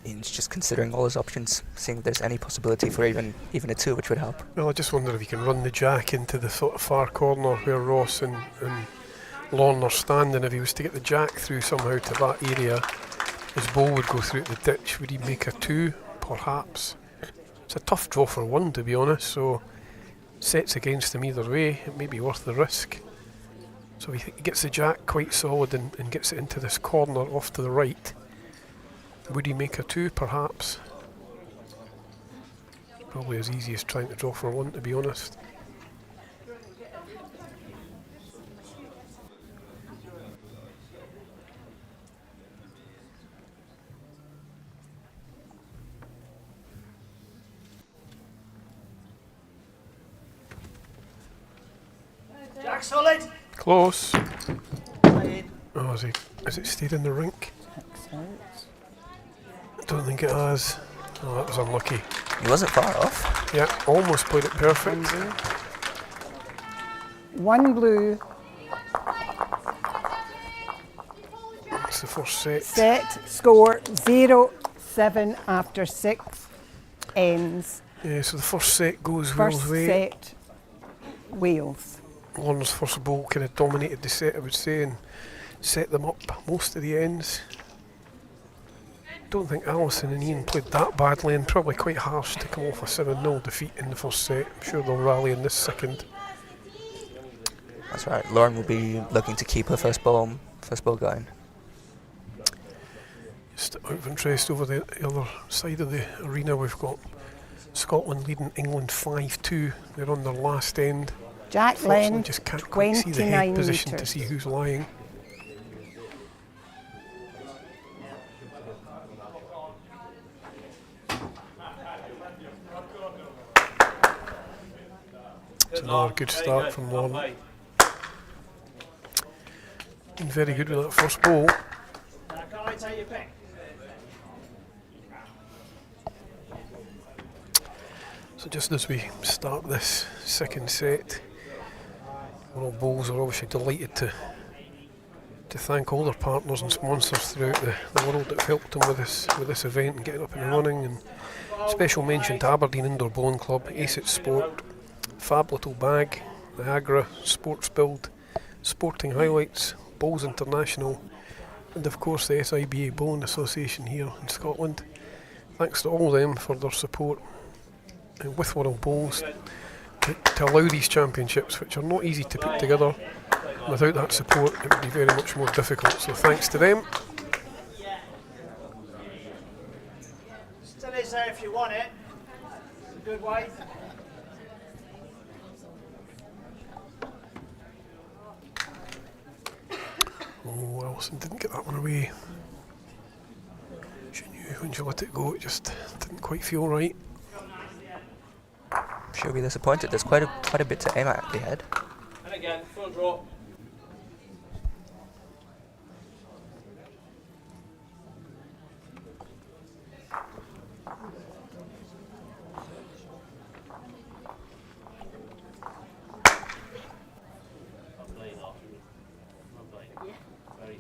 Ian's just considering all his options, seeing if there's any possibility for even a 2, which would help. Well, I just wonder if he can run the jack into the sort of far corner where Ross and Lorner standing, if he was to get the jack through somehow to that area, his ball would go through the ditch. Would he make a 2? Perhaps. It's a tough draw for 1, to be honest, so sets against him either way. It may be worth the risk. So he gets the jack quite solid and gets it into this corner off to the right. Would he make a 2? Perhaps. Probably as easy as trying to draw for 1, to be honest. Jack solid. Close. Play in. Oh, has it stayed in the rink? Excellent. I don't think it has. Oh, that was unlucky. He wasn't far off. Yeah, almost played it perfect. One blue. It's the first set. Set. Score 0-7 after 6 ends. Yeah, so the first set goes First Wales' way. set, Wales. Lorner's first ball kind of dominated the set, I would say, and set them up most of the ends. Don't think Alison and Ian played that badly, and probably quite harsh to come off a 7-0 defeat in the first set. I'm sure they'll rally in this second. That's right. Lauren will be looking to keep her first ball going. Just out of interest, over the other side of the arena, we've got Scotland leading England 5-2. They're on their last end. Jack Unfortunately, Len, just can't quite see the head 29 position to metres. see who's lying. It's another good start from Lauren. Been very good with that first ball. Can I take your pick? So just as we start this second set, all Bulls are obviously delighted to thank all their partners and sponsors throughout the world that have helped them with this event and getting up and running. And special mention to Aberdeen Indoor Bowling Club, Ace Sport, Fab Little Bag, Niagara, Sports Build, Sporting Highlights, Bowls International, and of course the SIBA Bowling Association here in Scotland. Thanks to all of them for their support with World Bowls to allow these championships, which are not easy to put together. Without that support, it would be very much more difficult. So thanks to them. Still is there if you want it. It's a good way. Oh, Alison didn't get that one away. She knew when she let it go, it just didn't quite feel right. She'll be disappointed. There's quite a bit to aim at the head. And again, full draw.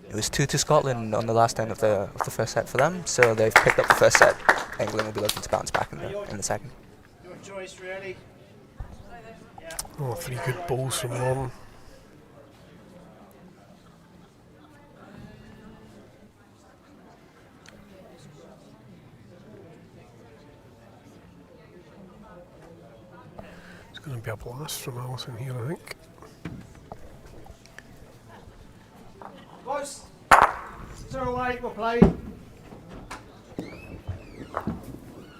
It was 2 to Scotland on the last end of the first set for them, so they've picked up the first set. England will be looking to bounce back in the second. Your choice, really. Oh, 3 good balls from Lauren. It's going to be a blast from Alison here, I think. Close. 0-8, we'll play.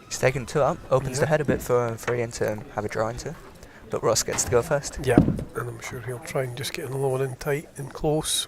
He's taken 2 up, opens the head a bit for Ian to have a draw into, but Ross gets to go first. Yeah, and I'm sure he'll try and just get another one in tight and close.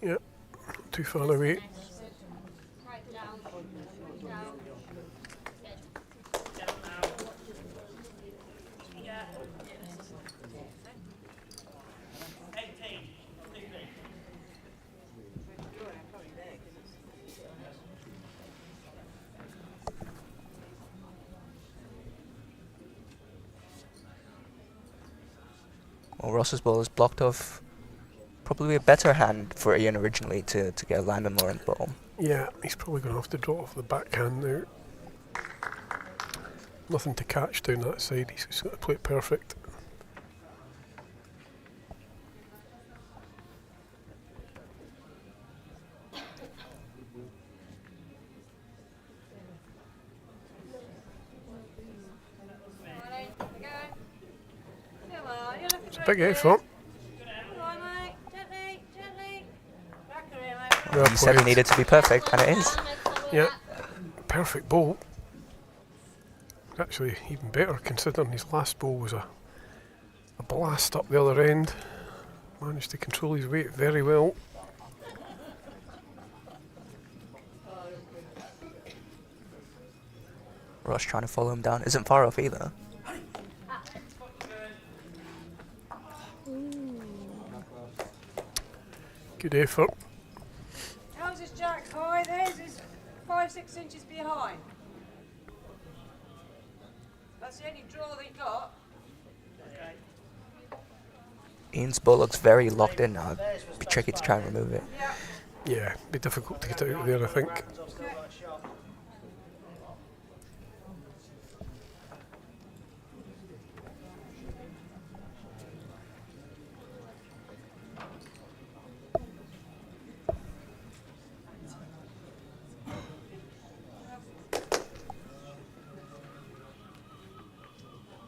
Yep, not too far away. Right down. Down. Well, Ross's ball is blocked off. Probably a better hand for Ian originally to get a land on Lauren's ball. Yeah, he's probably going to have to draw off the backhand now. Nothing to catch down that side, he's just got to play it perfect. It's a big effort. Well He said it played. needed to be perfect, and it is. Yeah, perfect ball. Actually, even better considering his last ball was a blast up the other end. Managed to control his weight very well. Ross trying to follow him down. Isn't far off either. Good effort. How's his jack high? There's his 5-6 inches behind. That's the only draw they got. Ian's ball looks very locked in now. It'd be tricky to try and remove it. Yeah, be difficult to get out of there, I think.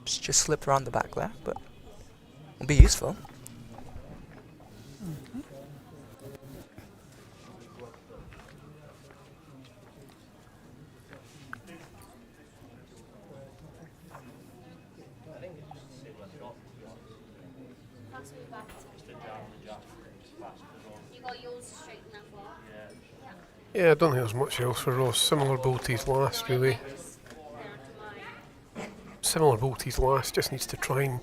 It's just slipped around the back there, but will be useful. You got yours straight enough. Yeah, I don't think there's much else for Ross. Similar ball to his last, really. Similar ball to his last, just needs to try and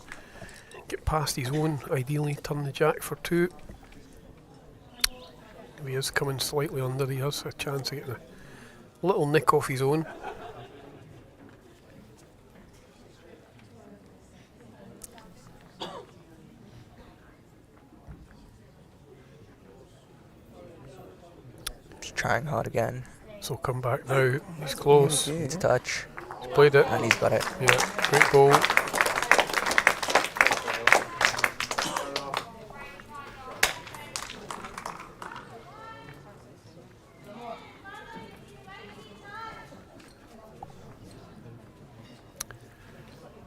get past his own, ideally turn the jack for two. If he is coming slightly under, he has a chance of getting a little nick off his own. Just trying hard again. So come back now, he's close, Needs a touch, he's played it. and he's got it. Yeah, great ball.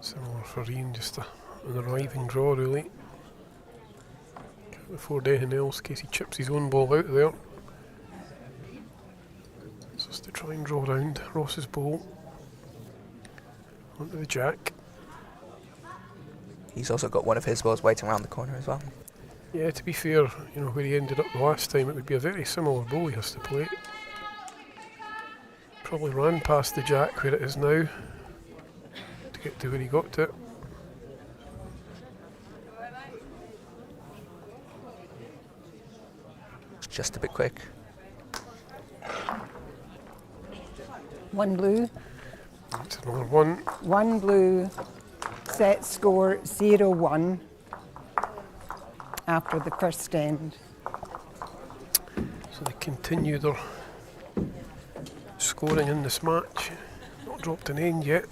Similar for Ian, just an arriving draw really. Can't afford anything else in case he chips his own ball out of there. So just to try and draw round Ross's ball onto the jack. He's also got one of his balls waiting around the corner as well. Yeah, to be fair, you know, where he ended up the last time, it would be a very similar ball he has to play. Probably ran past the jack where it is now to get to where he got to it. It's just a bit quick. One blue. That's another one. One blue. Set score 0-1 after the first end. So they continue their scoring in this match. Not dropped an end yet.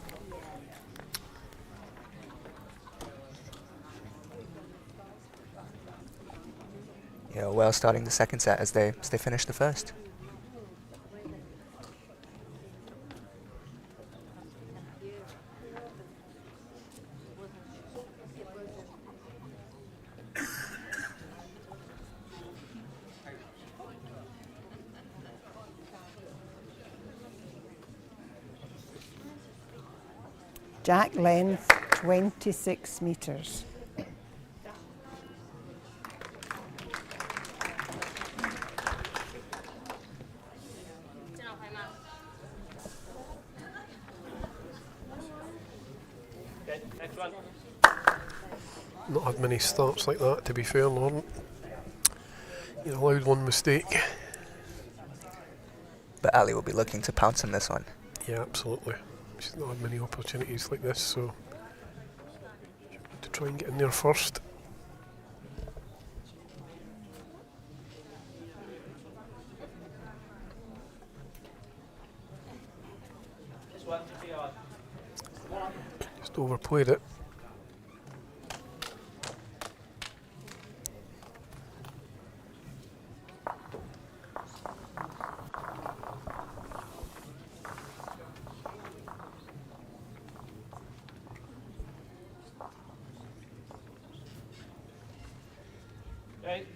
Yeah, well, starting the second set as they finish the first. Jack length 26 metres. Okay, next one. Not had many starts like that, to be fair, Lauren. You allowed one mistake. But Ali will be looking to pounce on this one. Yeah, absolutely. She's not had many opportunities like this, so to try and get in there first. just overplayed it. Right.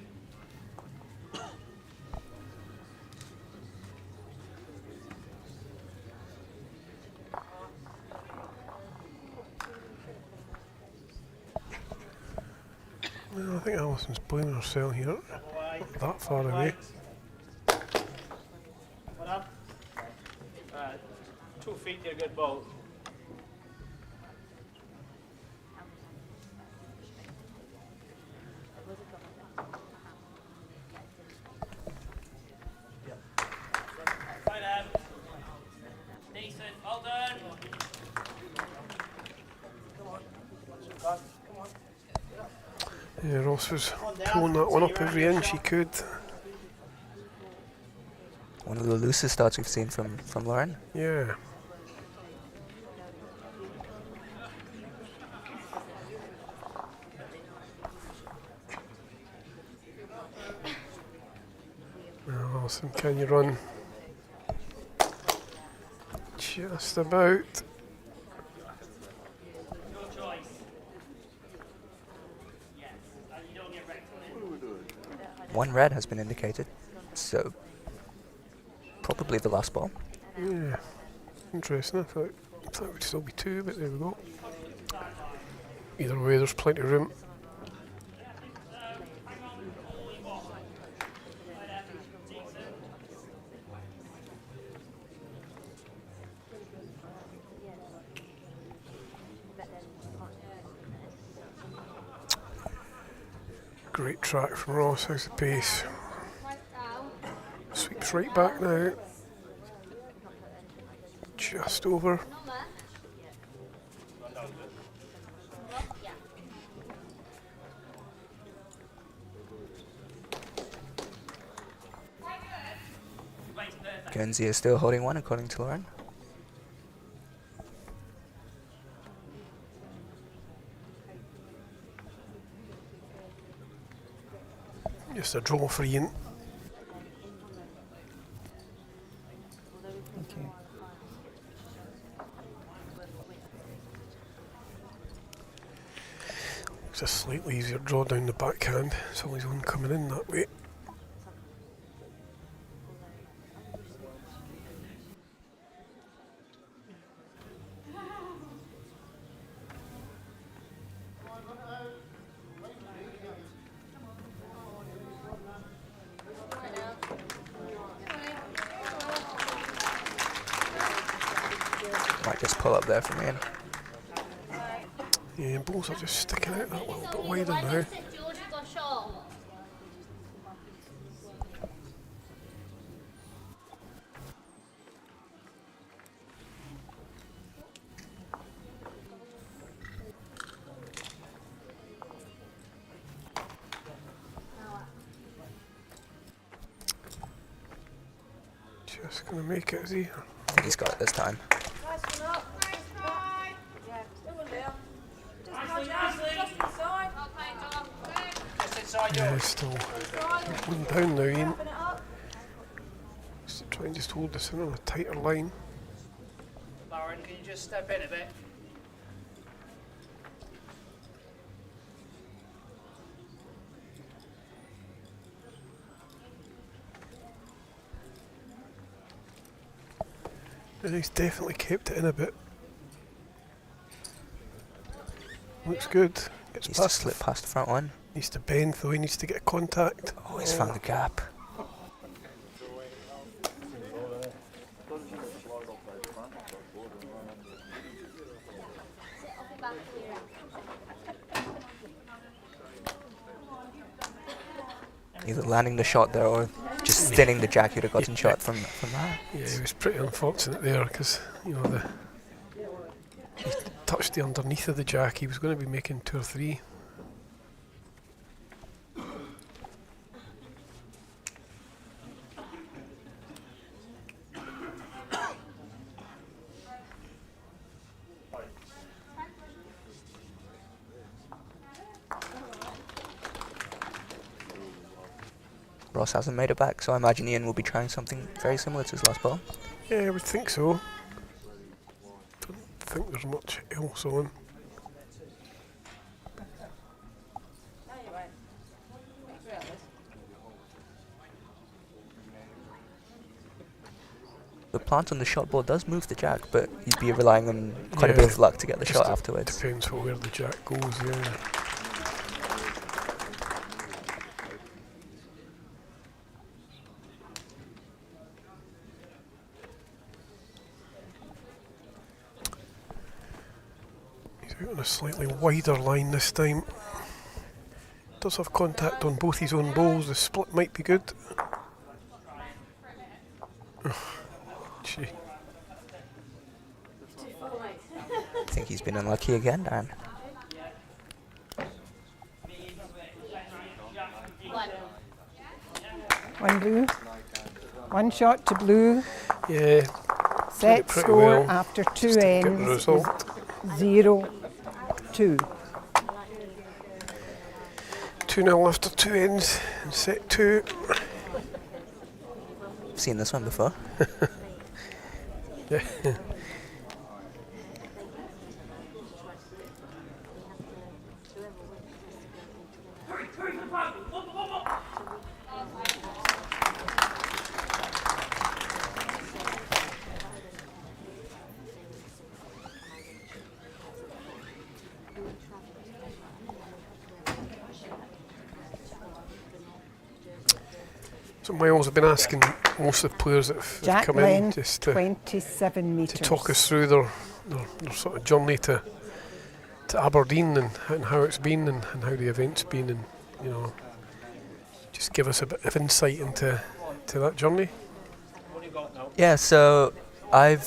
Well, I think Alison's playing herself here. Away. Not that far away. What up? 2 feet, you're a good ball. Right up. Decent, well done. Yeah, Ross was pulling that one up every inch she could. One of the loosest starts we've seen from Lauren. Yeah. Now, Alison, can you run? Just about. Your choice. Yes, you don't get wrecked on it. One red has been indicated, so probably the last ball. Yeah. Interesting. I thought it would still be 2, but there we go. Either way, there's plenty of room. Great track from Ross. How's the pace? Right down. Sweeps right back now. Just over. No much. Yeah. Guernsey is still holding one, according to Lauren. Just a draw for Ian. Thank you. It's a slightly easier draw down the backhand. It's always one coming in that way. Might just pull up there for me. Yeah, balls are just sticking out that little bit wider Why now. did George go short? Just gonna make it, is he? I think he's got it this time. Nice one up. Yeah, still one down. Just nudge out, just inside. Just inside Yeah, yours. still Inside. one down now, Ian. Open it up. Just try and just hold this in on a tighter line. Lauren, can you just step in a bit? And he's definitely kept it in a bit. Looks good. Gets Needs to past slip past the front one. Needs to bend though, he needs to get contact. Oh, he's found the gap. Either landing the shot there or just thinning the jack. You'd have gotten shot from that. Yeah, it was pretty unfortunate there because, you know, he touched the underneath of the jack. He was going to be making 2 or 3. Ross hasn't made it back, so I imagine Ian will be trying something very similar to his last ball. Yeah, I would think so. Don't think there's much else on. The plant on the shot ball does move the jack, but you'd be relying on quite a bit of luck to get the shot afterwards. Depends on where the jack goes, yeah. He's out on a slightly wider line this time. Does have contact on both his own balls, the split might be good. Gee. I think he's been unlucky again, Dan. One blue. One shot to blue. Yeah. Set pretty score well. after two Just to get the ends result. is 0-2. 2-0 after 2 ends in set 2. I've seen this one before. Yeah. So Miles, have been asking most of the players that have Jack come in length just to 27 metres. talk us through their sort of journey to Aberdeen and how it's been and how the event's been, and you know, just give us a bit of insight into that journey. Yeah, so I'm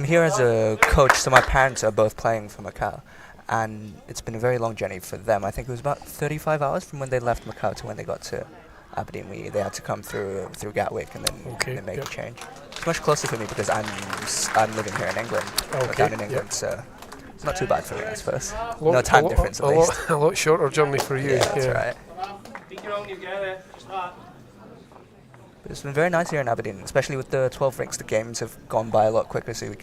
here as a coach, so my parents are both playing for Macau, and it's been a very long journey for them. I think it was about 35 hours from when they left Macau to when they got to Aberdeen. They had to come through Gatwick and then make a change. It's much closer for me because I'm living here in England, or down in England, so it's not too bad for me, I suppose. No time difference at least. A lot shorter journey for you. Yeah, that's right. But it's been very nice here in Aberdeen, especially with the 12 rinks. The games have gone by a lot quicker, so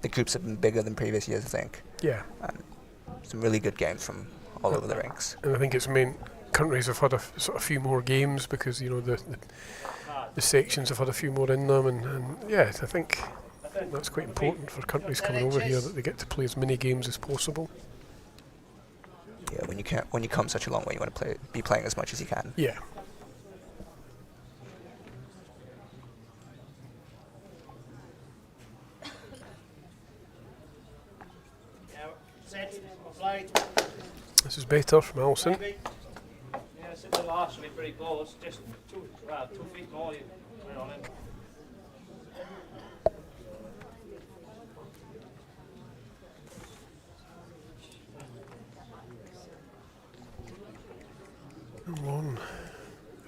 the groups have been bigger than previous years, I think. Yeah. And some really good games from all over the rinks. And I think it's meant countries have had a few more games because, you know, the sections have had a few more in them, and yeah, I think that's quite important for countries coming over here, that they get to play as many games as possible. Yeah, when you come such a long way, you want to be playing as much as you can. Yeah. This is better from Alison. Yeah, it's the last week pretty close. Just 2 feet more. You put it on in. Come on.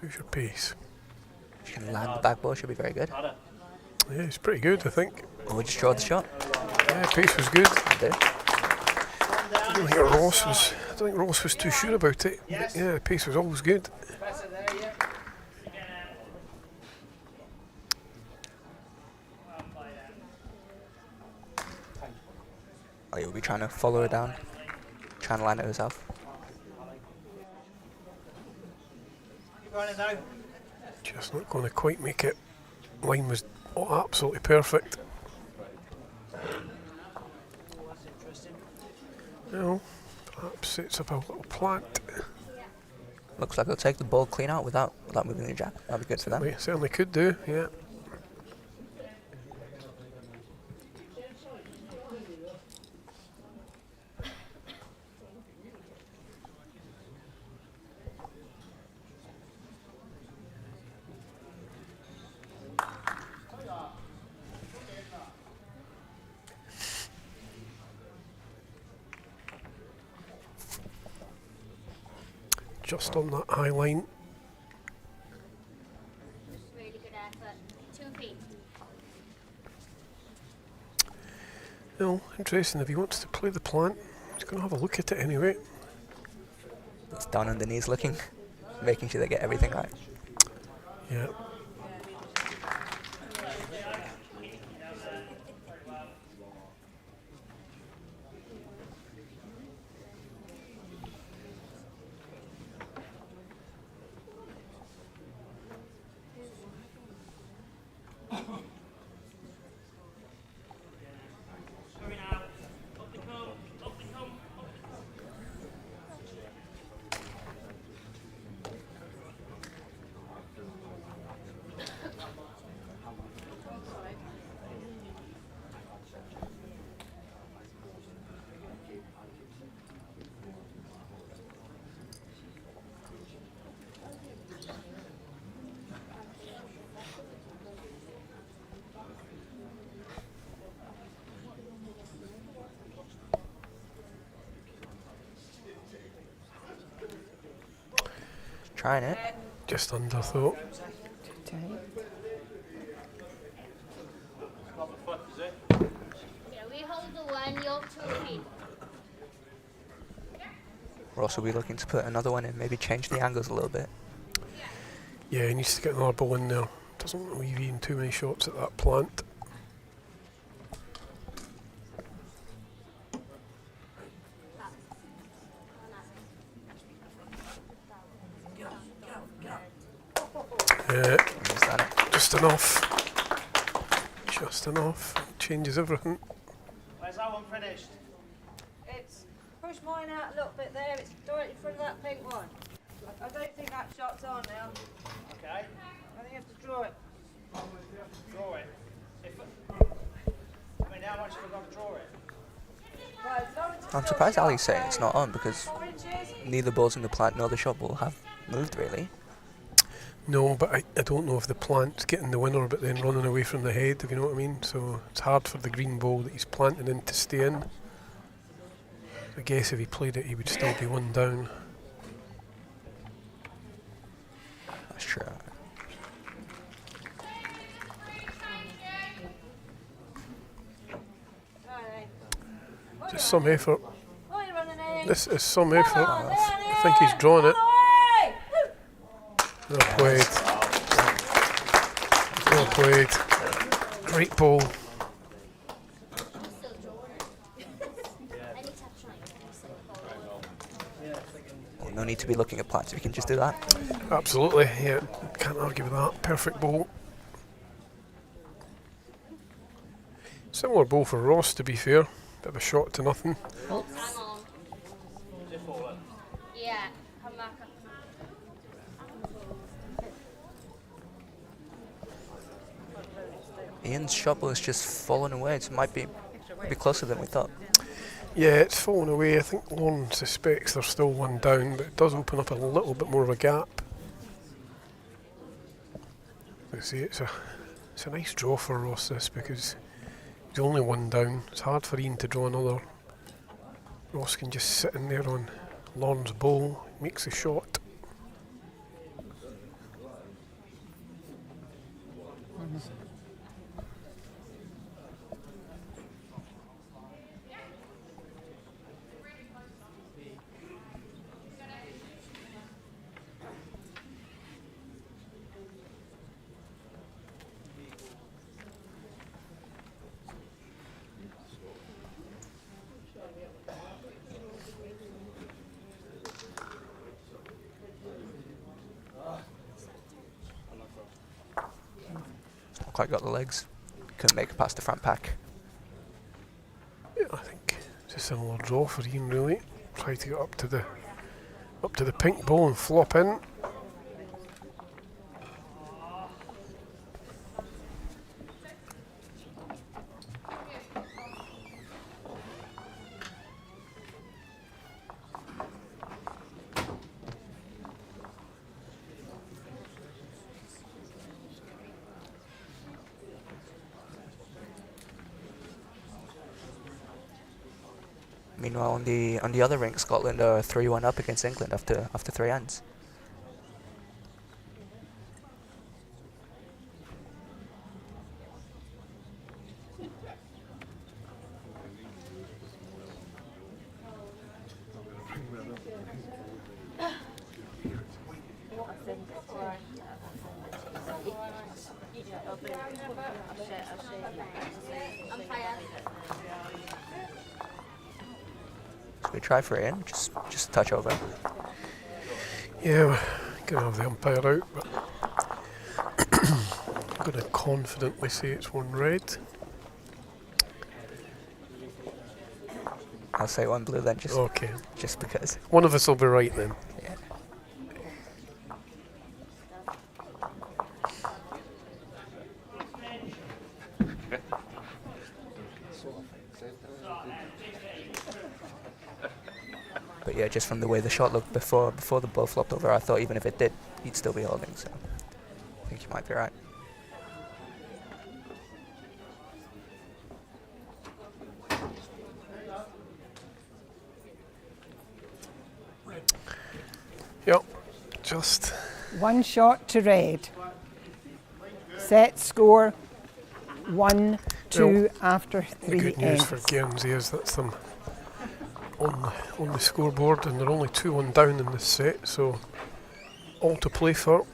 How's your pace? If you can land the back ball, should be very good. Yeah, it's pretty good, I think. Or we just draw the shot. Yeah, pace was good. I I don't think Ross was too sure about it. But yeah, the pace was always good. Oh, you'll be trying to follow her down, trying to land it herself. Just not going to quite make it. Line was absolutely perfect. Well, perhaps it's about a little plant. Looks like they'll take the ball clean out without moving the jack. That'll be good for them. Certainly could do, yeah. Just on that high line. Really good effort. 2 feet. Well, interesting. If he wants to play the plant, he's going to have a look at it anyway. It's down on the knees looking. making sure they get everything right. Yeah. Trying it. Just under thought. Yeah, we hold the one, you're 2 feet. We're also looking to put another one in, maybe change the angles a little bit. Yeah, he needs to get another ball in there. Doesn't leave Ian too many shots at that plant. He's done it. Just enough. Just enough. Changes everything. Where's that one finished? It's push mine out a little bit there. It's directly in front of that pink one. I don't think that shot's on now. Okay. I think you have to draw it. Draw it. I mean, how much have we got to draw it? Right, as long as it's I'm still surprised sharp, Ali's saying it's not on because 4 inches. neither balls in the plant nor the shot ball have moved really. No, but I don't know if the plant's getting the winner but then running away from the head, if you know what I mean. So it's hard for the green ball that he's planting in to stay in. I guess if he played it, he would still be one down. That's true. Just some effort. Oh, you're running in. This is some effort. Come on, I think he's drawn it. away! Well played. Well played. Great ball. I'm still drawing it. Any touch on it, you say the ball. Well, no need to be looking at plants, we can just do that. Absolutely, yeah. Can't argue with that. Perfect ball. Similar ball for Ross, to be fair. Bit of a shot to nothing. Hang on. Yeah, come back up. Ian's shot ball is just fallen away, so it might be closer than we thought. Yeah, it's fallen away. I think Lauren suspects there's still one down, but it does open up a little bit more of a gap. I see it's a nice draw for Ross, this, because he's only one down. It's hard for Ian to draw another. Ross can just sit in there on Lauren's ball, makes a shot. Not quite got the legs. Couldn't make it past the front pack. Yeah, I think it's a similar draw for Ian, really. Try to get up to the pink ball and flop in. Meanwhile, on the other rink, Scotland are 3-1 up against England after 3 ends. try for it in, just a touch over. Yeah, we're going to have the umpire out, but I'm going to confidently say it's one red. I'll say one blue then, Okay. just because. One of us will be right then. Yeah. But yeah, just from the way the shot looked before the ball flopped over, I thought even if it did, he'd still be holding. So I think you might be right. Yep, just 1 shot to red. Set score 1-2 after the 3 good news for ends. Guernsey is that's them on the scoreboard, and they're only 2-1 down in this set, so all to play for.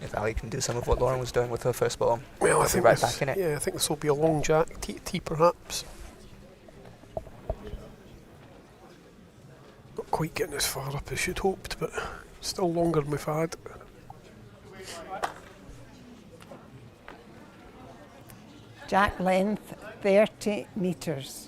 If Ali can do some of what Lauren was doing with her first ball, Well, I they'll be think right this, back in it. yeah, I think this will be a long jack, T perhaps. Not quite getting as far up as you'd hoped, but still longer than we've had. Jack length 30 metres.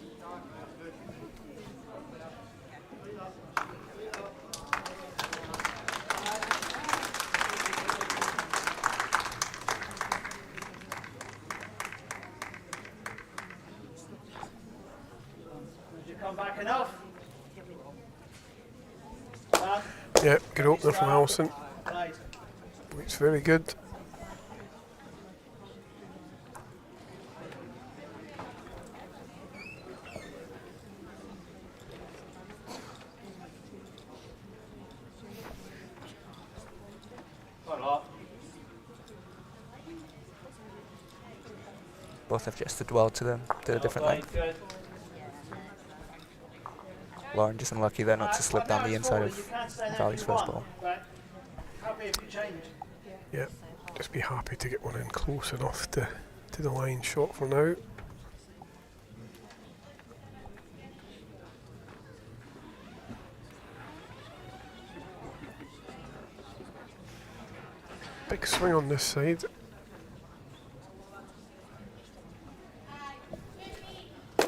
Did you come back enough? Yeah, good opener from Alison. Right. It's very good. Quite a lot. Both have just dwelled to a different length. Good. Lauren just unlucky there not to slip down the inside of Valley's first ball. Happy if you change. Yeah, just be happy to get one in close enough to the line shot for now. Big swing on this side. Am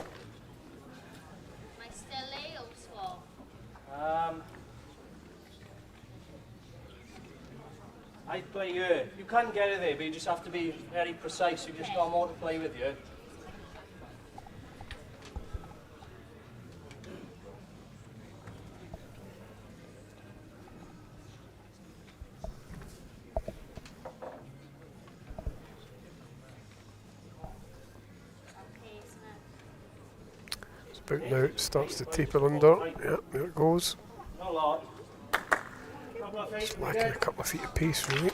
I still late or swap? I'd play you. You can get it there, but you just have to be very precise. You've just got more to play with you. Okay, Smith. It's about now it starts to taper under. Yeah, there it goes. Not a lot. Couple of feet. It's lacking a couple of feet of pace really.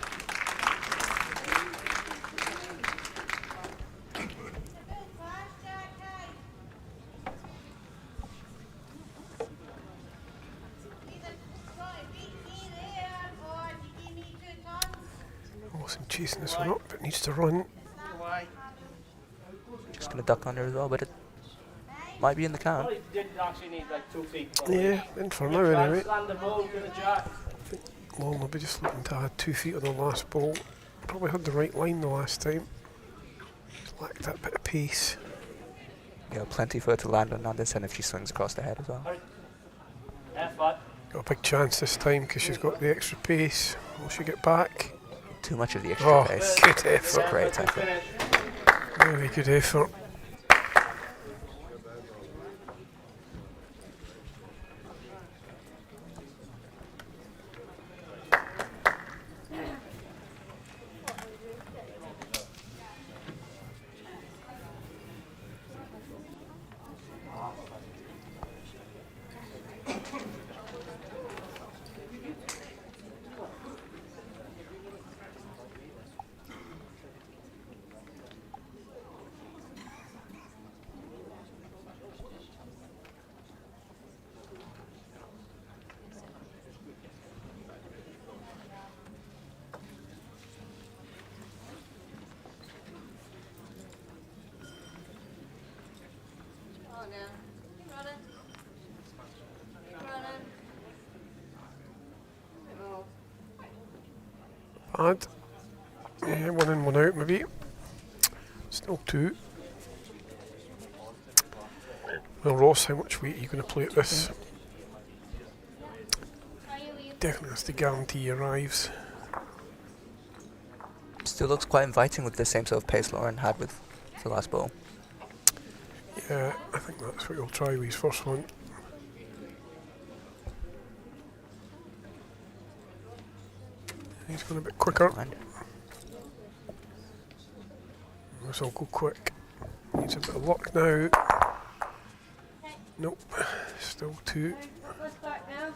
Alison chasing this one up, but needs to run. Away. Just going to duck under as well, but it might be in the count. Probably did actually need like 2 feet. Yeah, in for now anyway. Land the ball, get a jack. Lauren will be just looking to add 2 feet on the last ball. Probably had the right line the last time. Just lacked that bit of pace. Yeah, plenty for her to land on this, and if she swings across the head as well. Effort. Got a big chance this time because she's got the extra pace. Will she get back? Too much of the extra Oh, pace. good effort. Great Good effort. finish. Very good effort. on now. Keep running. Keep running. Oh. Bad. Yeah, 1 in, 1 out maybe. Still 2. Well, Ross, how much weight are you going to play at this? Definitely has to guarantee he arrives. Still looks quite inviting with the same sort of pace Lauren had with the last ball. Yeah, I think that's what he'll try with his first one. He's going a bit quicker. This will go quick. Needs a bit of luck now. Nope, still 2. What's back now?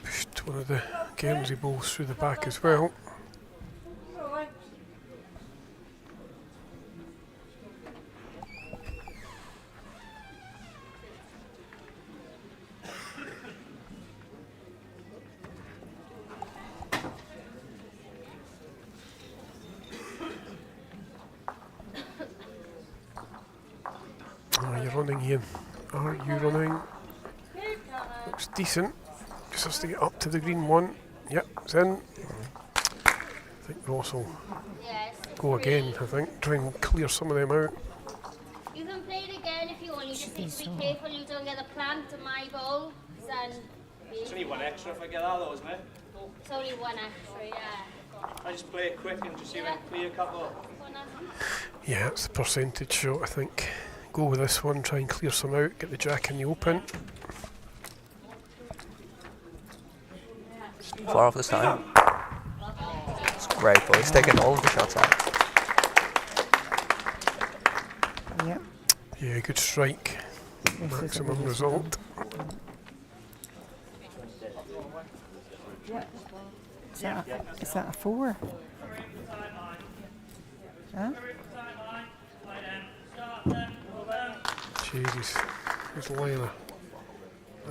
Pushed one of the Guernsey balls through the back as well. All right. Are you running, Ian? Are you running? Keep running. Looks decent. Just has to get up to the green one. Yep, it's in. I think Ross will Yes. go again, I think. Try and clear some of them out. You can play it again if you want. You just need to be careful you don't get a plant to my ball. Then It's only 1 extra if I get that though, isn't it? it's only 1 extra, yeah. I just play it quick and just see if I can clear a couple. One extra. Yeah, it's the percentage shot, I think. Go with this one, try and clear some out, get the jack in the open. Far off this time. It's great, but he's taking all of the shots out. Yep. Yeah, good strike. Maximum result. Is that a 4? Huh? Jesus, he's laying an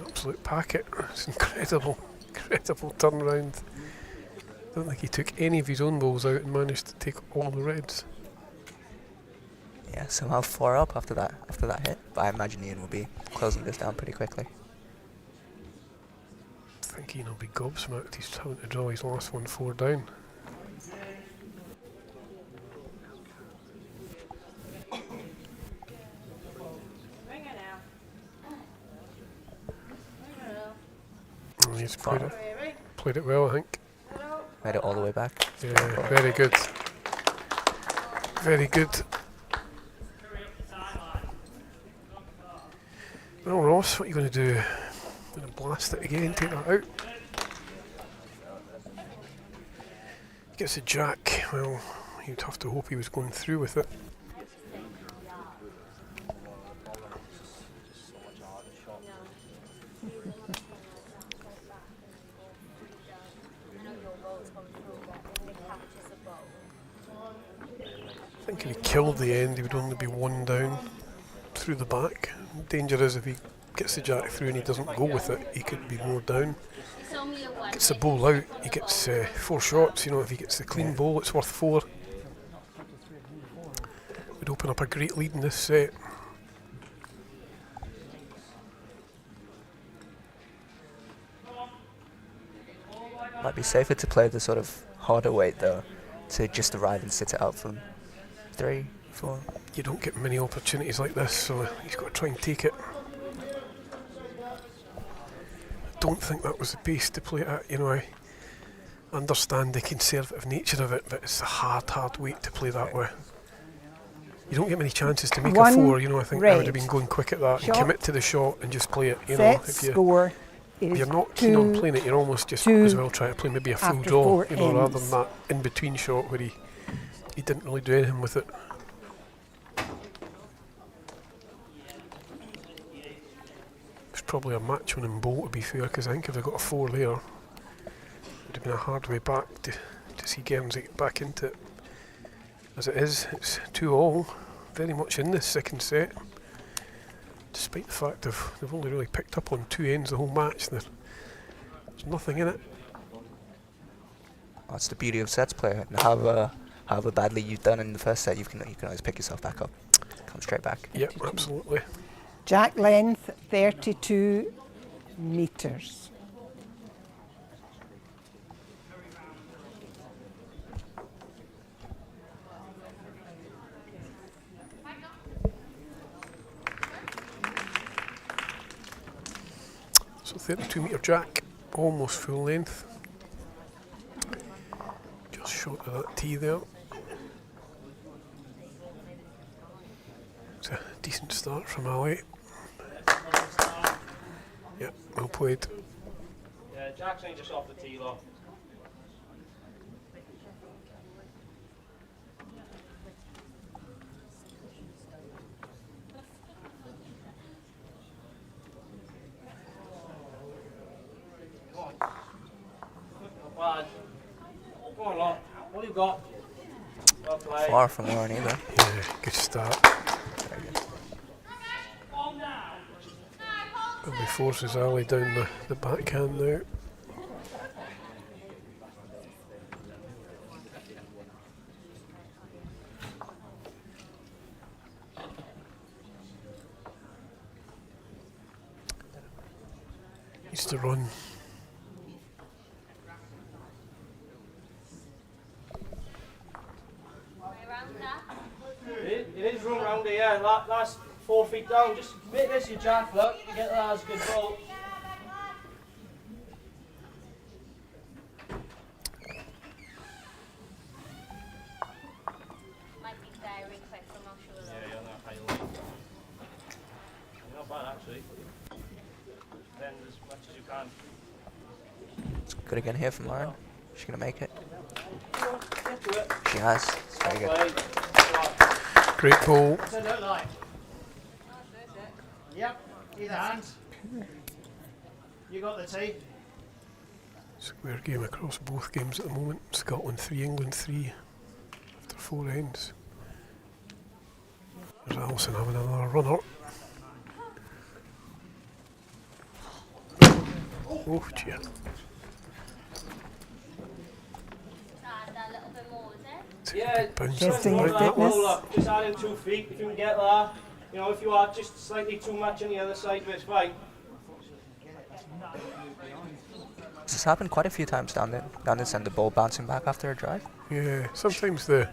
absolute packet. It's incredible, incredible turnaround. I don't think he took any of his own balls out and managed to take all the reds. Yeah, somehow 4 up after that hit. But I imagine Ian will be closing this down pretty quickly. I think Ian will be gobsmacked. He's having to draw his last one 4 down. Bring it now. And he's Far played it well, I think. Made it all the way back. Yeah, very good. Very good. Well, Ross, what are you going to do? Going to blast it again, take that out. Gets a jack. Well, you'd have to hope he was going through with it. I think if he killed the end, he would only be 1 down through the back. Danger is if he gets the jack through and he doesn't go with it, he could be more down. It's only a 1. Gets the bowl out, he gets 4 shots. You know, if he gets the clean bowl, it's worth 4. Would open up a great lead in this set. Might be safer to play the sort of harder weight though, to just arrive and sit it out from 3, 4. You don't get many opportunities like this, so he's got to try and take it. I don't think that was the pace to play it at. You know, I understand the conservative nature of it, but it's a hard weight to play that way. You don't get many chances to make a 4. You know, I think I would have been going quick at that and commit to the shot and just play it. You know, if you're not keen on playing it, you're almost just as well try to play maybe a full draw, you know, rather than that in-between shot where he didn't really do anything with it. It's probably a match-winning bowl, to be fair, because I think if they got a 4 there, it would have been a hard way back to see Guernsey get back into it. As it is, it's 2-all, very much in this second set. Despite the fact they've only really picked up on 2 ends the whole match, there's nothing in it. That's the beauty of sets play. And however badly you've done in the first set, you can always pick yourself back up. come straight back. Yep, absolutely. Jack length 32 metres. So 32-metre jack, almost full length. Just short of that tee there. It's a decent start from Ali. Yep, well played. Yeah, Jack's only just off the tee, though. Not bad. Go on, lot. What have you got? Well played. Far from Warren either. Yeah, good start. Very good. Probably forces Ali down the backhand now. Needs to run. It is run round here, yeah. Last 4 feet down. Just make this your jack, look. You get that as a good ball. Might be very quick, I'm not sure. Yeah, you're not high. Not bad, actually. Bend as much as you can. It's good again here from Lauren. She's going to make it. Get to it. She has. It's very good. Played. Great ball. What's it look like? Yep, either hand. You got the tee. Square game across both games at the moment. Scotland 3, England 3 after 4 ends. There's Alison having another runner. Oh dear. Add a little bit more, is it? Yeah, Bounce Testing off your like that one. fitness. Just add in 2 feet if you can get that. You know, if you are just slightly too much on the other side, it's fine. This has happened quite a few times down this end, the ball bouncing back after a drive. Yeah, sometimes they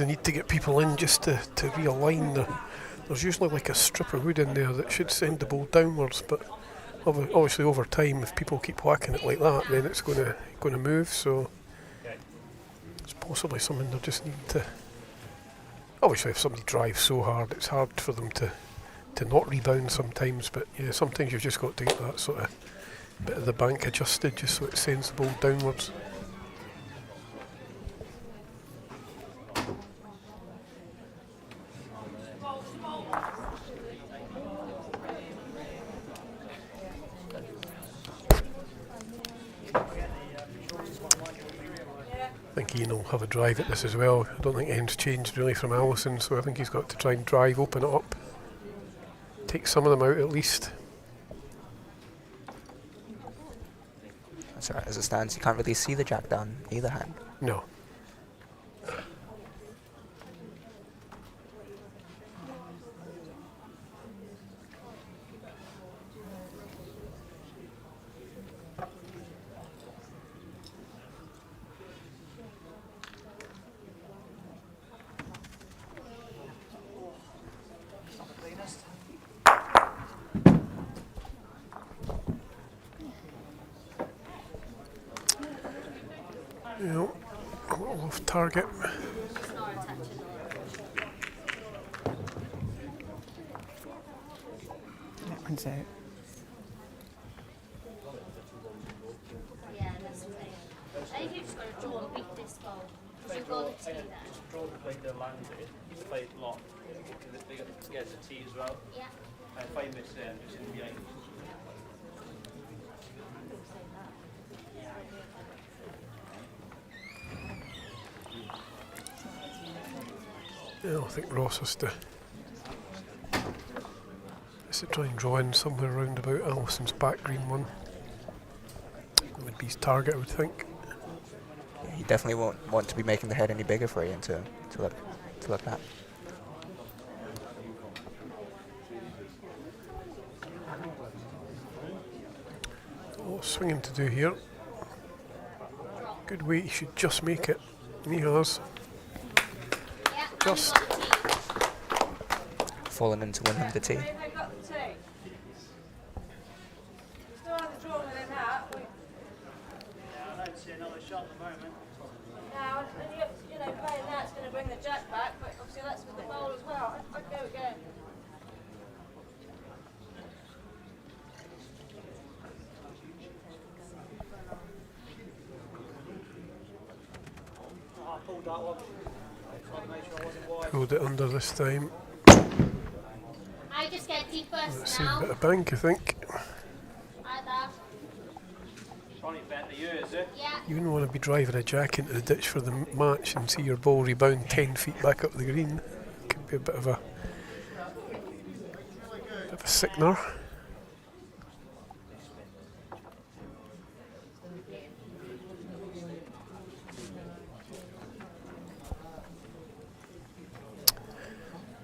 need to get people in just to realign. There's usually like a strip of wood in there that should send the ball downwards, but obviously over time, if people keep whacking it like that, then it's going to move. So it's possibly something they just need to. Obviously, if somebody drives so hard, it's hard for them to not rebound sometimes. But yeah, sometimes you've just got to get that sort of bit of the bank adjusted just so it sends the ball downwards. I think Ian will have a drive at this as well. I don't think end's changed really from Alison, so I think he's got to try and drive, open it up, take some of them out at least. That's alright, as it stands, you can't really see the jack down either hand. No. Yeah, a little off target. It's not attaching or That one's out. yeah, that's the thing. I think you've just got to draw and beat this ball. Because you've got the tee there. Draw to play the land it. He's played a lot. He gets a tee as well. Yeah. And if I miss there, I'm just in behind. Yeah, I think Ross has to try and draw in somewhere around about Alison's back green one. That would be his target, I would think. Yeah, he definitely won't want to be making the head any bigger for Ian to look at. swinging to do here. Good weight, he should just make it. And he has. Just. Fallen into one under tee. They've got the tea. Still have the draw within that. Yeah, I don't see another shot at the moment. Now, and you know, playing that's going to bring the jack back, but obviously that's with the bowl as well. I'd go again. Oh, I pulled that one. Trying to make sure I wasn't wide. Pulled it under this time. I just get tea first Let's see a now. bit of bank, I think. Either. Trying to bet the you, is it? Yeah. You wouldn't want to be driving a jack into the ditch for the match and see your ball rebound 10 feet back up the green. Could be a bit of a sickener.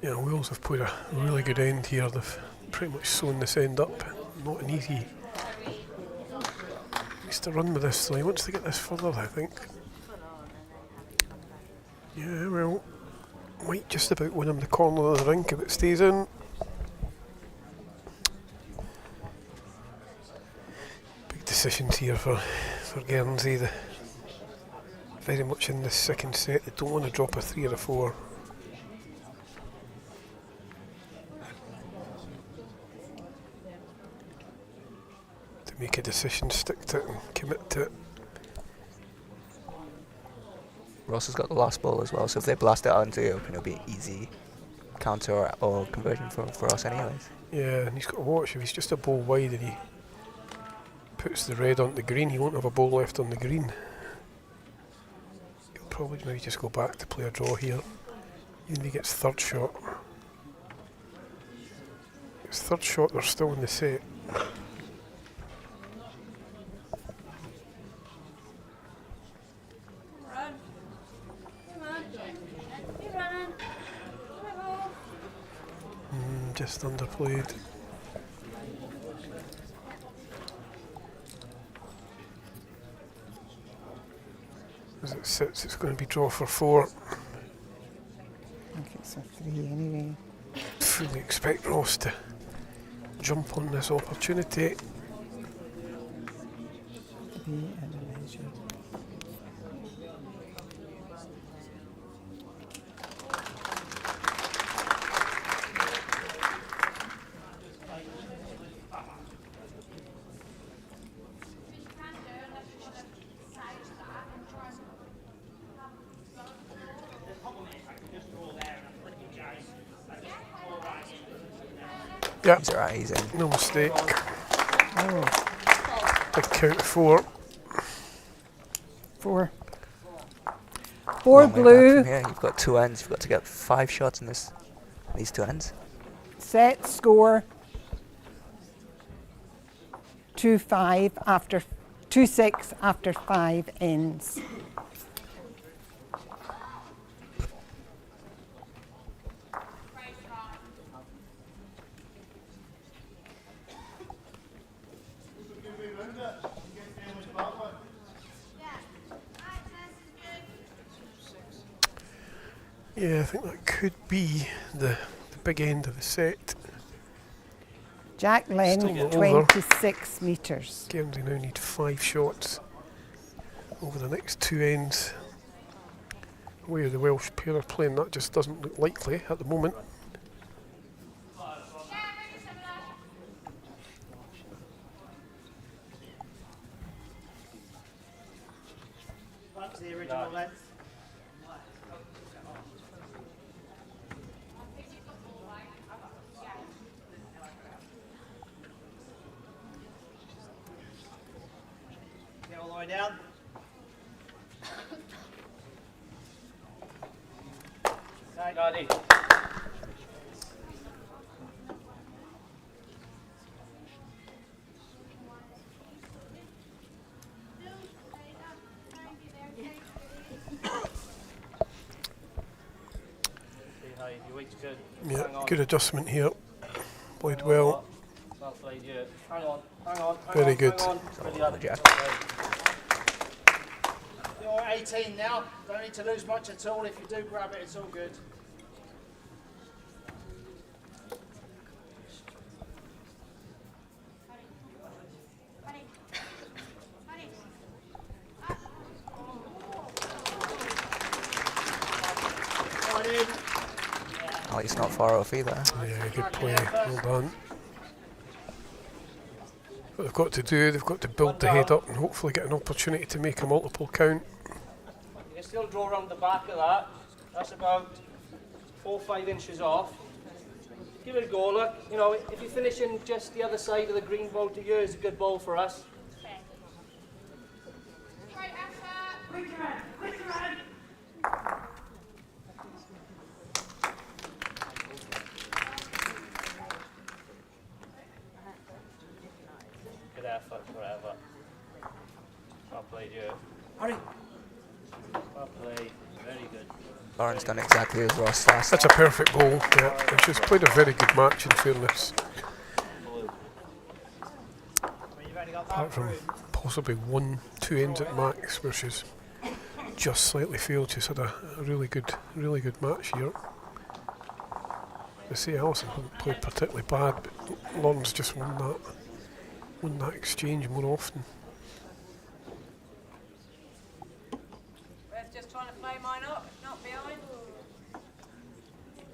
Yeah, Wales have put a really good end here. They've pretty much sewn this end up. Not an easy place to run with this, so he wants to get this further, I think. Yeah, well, might just about win him the corner of the rink if it stays in. Big decisions here for Guernsey. They're very much in this second set. They don't want to drop a 3 or a 4. Make a decision, stick to it and commit to it. Ross has got the last ball as well, so if they blast it out into the open, it'll be easy counter or conversion for Ross anyways. Yeah, and he's got to watch. If he's just a ball wide and he puts the red on the green, he won't have a ball left on the green. He'll probably maybe just go back to play a draw here. Even if he gets third shot. His third shot, they're still in the set. Just underplayed. As it sits, it's going to be draw for 4. I think it's a 3 anyway. Fully expect Ross to jump on this opportunity. 3 and a measure. Yeah, He's alright, he's in. no mistake. Oh, Big count of 4. 4. 4 Long way back blue. from here. You've got 2 ends, you've got to get 5 shots in these 2 ends. Set score 2-5 after 2-6 after 5 ends. Yeah, I think that could be the big end of the set. Jack Still Len, not over. 26 metres. Guernsey now need 5 shots over the next 2 ends. Where the Welsh pair are playing, that just doesn't look likely at the moment. Back to the original length. Get all the way down. Okay. Daddy. Yeah, good adjustment here. Played well. Well played. played you. Hang on, hang on. Very good. Hang on. Brilliant. Jack. You're 18 now. Don't need to lose much at all. If you do grab it, it's all good. Oh, he's not far off either. Yeah, good play. Well done. What they've got to do, they've got to build the head up and hopefully get an opportunity to make a multiple count. You can still draw around the back of that. That's about 4 or 5 inches off. Give it a go, look. You know, if you're finishing just the other side of the green ball to you, it's a good ball for us. Good effort, forever. Well played, you. Hurry. Well played. Very good. Lauren's done exactly as Ross last. That's a perfect ball. Yeah, and she's played a very good match in fairness. Apart from possibly 1-2 ends at max where she's just slightly failed, she's had a really good match here. I say Alison hasn't played particularly bad, but Lauren's just won that exchange more often. Ref just trying to play mine up, not behind.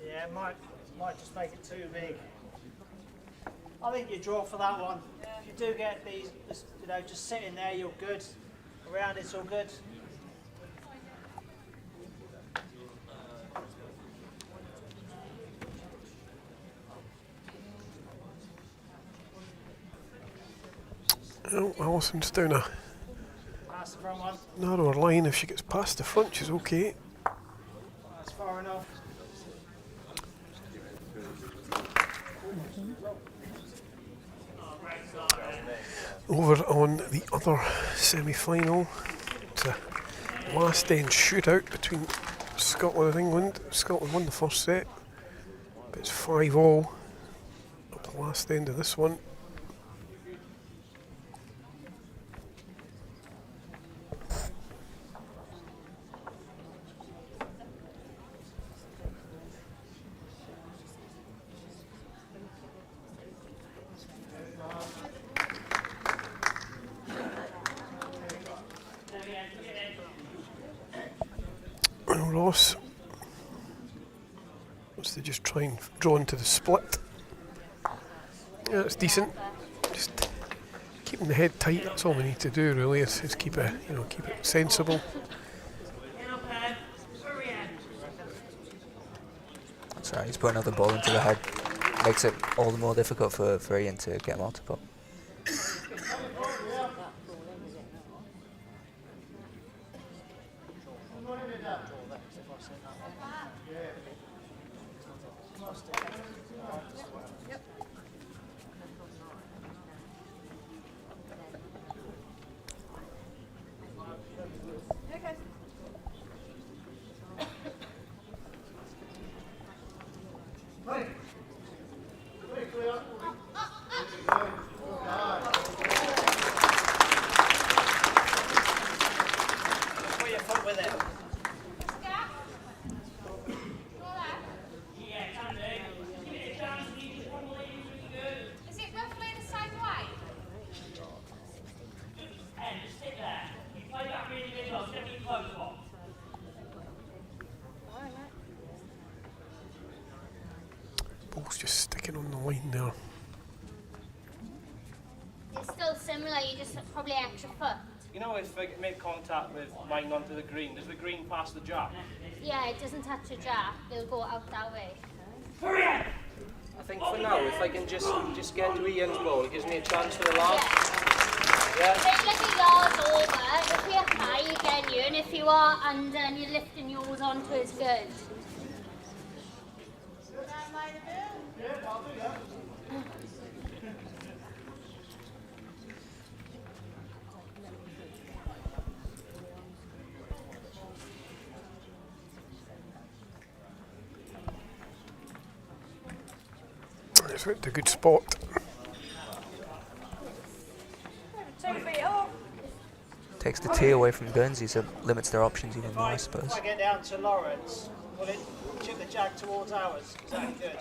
Yeah, might just make it too big. I think you draw for that one. Yeah. If you do get these, you know, just sitting there, you're good. Around it's all good. Oh, Alison's down a That's the front one. narrower line. If she gets past the front, she's okay. That's far enough. Over on the other semi-final, it's a last end shootout between Scotland and England. Scotland won the first set, but it's 5-all at the last end of this one. Ross wants to just try and draw into the split. Yeah, it's decent. Just keeping the head tight. That's all we need to do, really. Is keep it, keep it sensible. That's right. He's put another ball into the head. Makes it all the more difficult for Ian to get multiple. Ball's just sticking on the line there. It's still similar, you just probably extra foot. You know, if I make contact with mine onto the green, does the green pass the jack? Yeah, it doesn't touch your jack, it'll go out that way. I think for now, if I can just get to Ian's ball, it gives me a chance for the last. Yeah. Say like a yard over, if you're high you're getting you, and if you are under and you're lifting yours onto it's good. It's went to a good spot. 2 feet off. Takes the tee away from Guernsey, so limits their options even more, I suppose. If I get down to Lawrence, will it chip the jack towards ours? Is that good?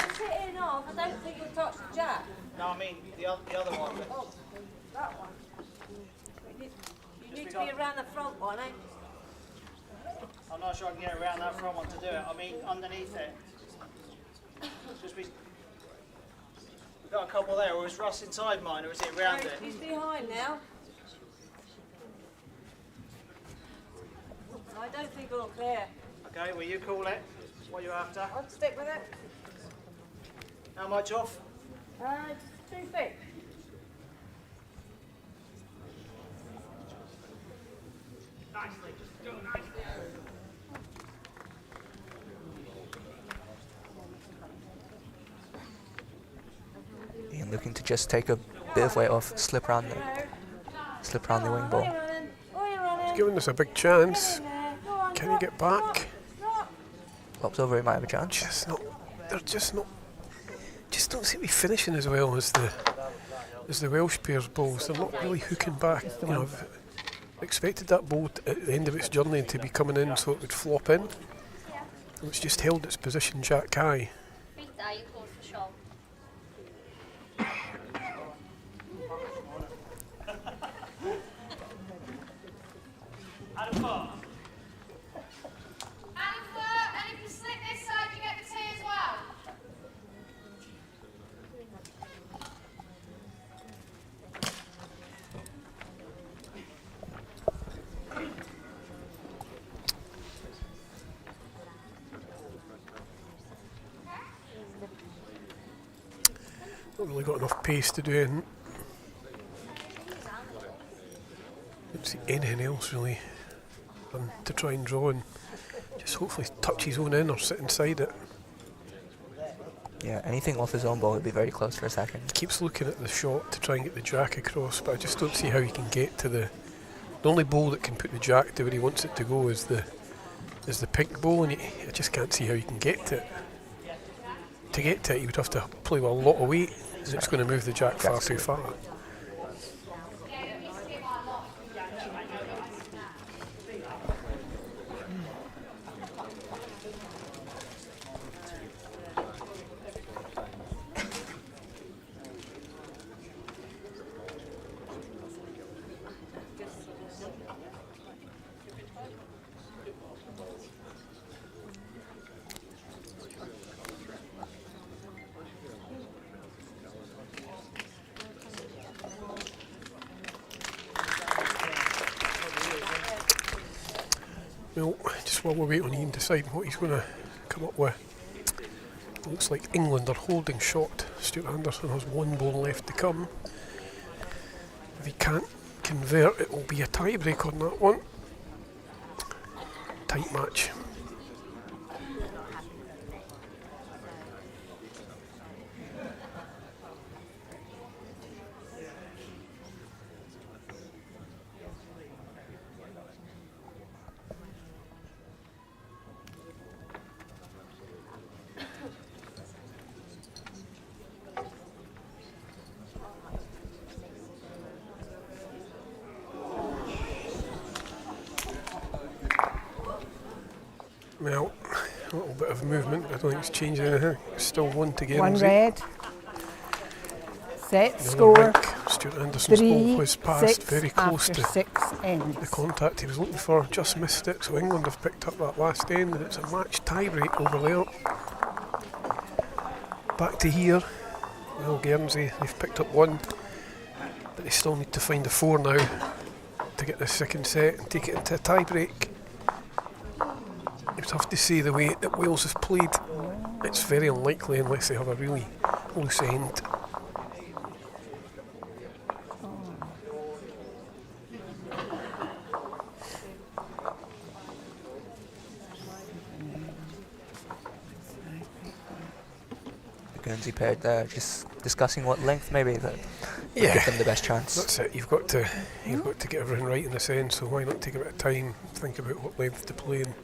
You're sitting off. I don't think you'll touch the jack. No, I mean the other one. Oh, that one. You need to be around the front one, eh? I'm not sure I can get around that front one to do it. I mean underneath it. Just we've got a couple there. Or is Russ inside mine, or is it around No, it? he's behind now. I don't think it'll clear. Okay, will you call it? What are you after? I'll stick with it. How much off? 2 feet. Ian looking to just take a bit of weight off, slip around the wing ball. He's giving us a big chance. Can he get back? Pops over, he might have a chance. They're just not. Just don't seem to be finishing as well as the Welsh pairs' balls. They're not really hooking back. You know, I've expected that ball at the end of its journey to be coming in so it would flop in. And it's just held its position jack high. Feet there, you called for sure. Adam Foot. And if you slip this side, you get the tee as well. Not really got enough pace to do anything. Don't see anything else really than to try and draw and just hopefully touch his own in or sit inside it. Yeah, anything off his own ball would be very close for a second. He keeps looking at the shot to try and get the jack across, but I just don't see how he can get to the only ball that can put the jack to where he wants it to go is the pink ball, and I just can't see how he can get to it. To get to it, he would have to play with a lot of weight, and it's going to move the jack far too far. Well, just while we're waiting on Ian deciding what he's going to come up with, it looks like England are holding short. Stuart Anderson has one ball left to come. If he can't convert, it will be a tie break on that one. Tight match. Well, a little bit of movement, but I don't think it's changed anything. Still one to Guernsey. One red. Set Another score. rink. Stuart Anderson's ball was passed 3-6 very close after to 6 ends. the contact he was looking for, just missed it. So England have picked up that last end, and it's a match tie break over there. Back to here. Well, Guernsey, they've picked up one, but they still need to find a 4 now to get the second set and take it into a tie break. You'd have to say the way that Wales has played, it's very unlikely unless they have a really loose end. The Guernsey pair there, just discussing what length maybe that would Yeah, give them the best chance. that's it. You've got to get everything right in this end. So why not take a bit of time, think about what length to play in.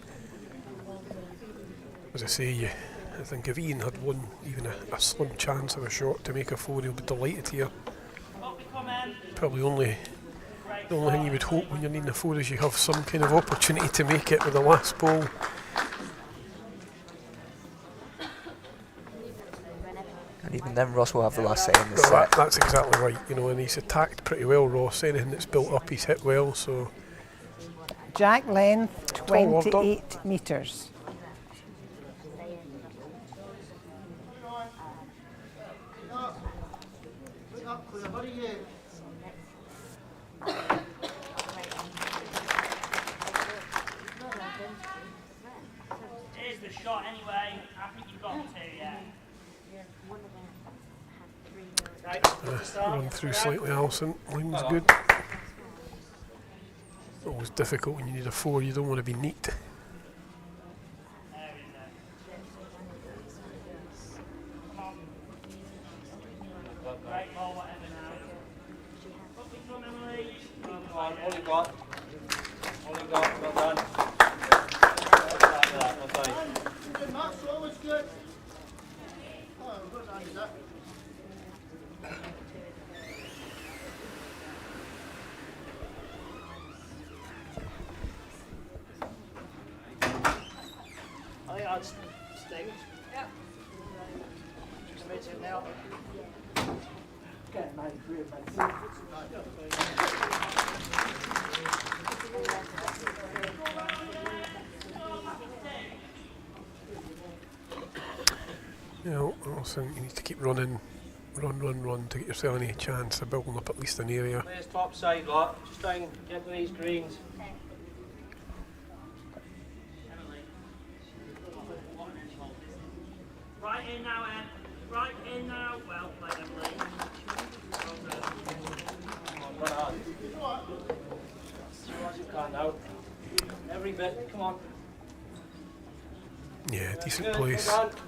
As I say, I think if Ian had won even a slim chance of a shot to make a 4, he'll be delighted here. Up we come Probably the only thing you would hope when you're needing a 4 is you have some kind of opportunity to make it with the last ball. And even then, Ross will have the last say in this Well, set. that's exactly right, you know, and he's attacked pretty well, Ross. Anything that's built up, he's hit well, so... Jack length, well done. 28 metres. Here's the shot anyway. I think you've got to, yeah. Run through slightly, Alison. Line's good. Always difficult when you need a 4, you don't want to be neat. Great ball, whatever now. Up we come, Emily. Come on, all you got. All you got, well done. Well done. Good match, always good. Oh, good, Andy, that. I think I'd sting. Yeah. Just made it now. Getting made real mate. You know, Alison, you need to keep running. Run to get yourself any chance of building up at least an area. There's top side lot. Just try and get to these greens. Right in now, Ed. Right in now. Well played, Emily. Come on, run hard. As hard as you can now. Every bit, come on. Yeah, decent Good, place. well done.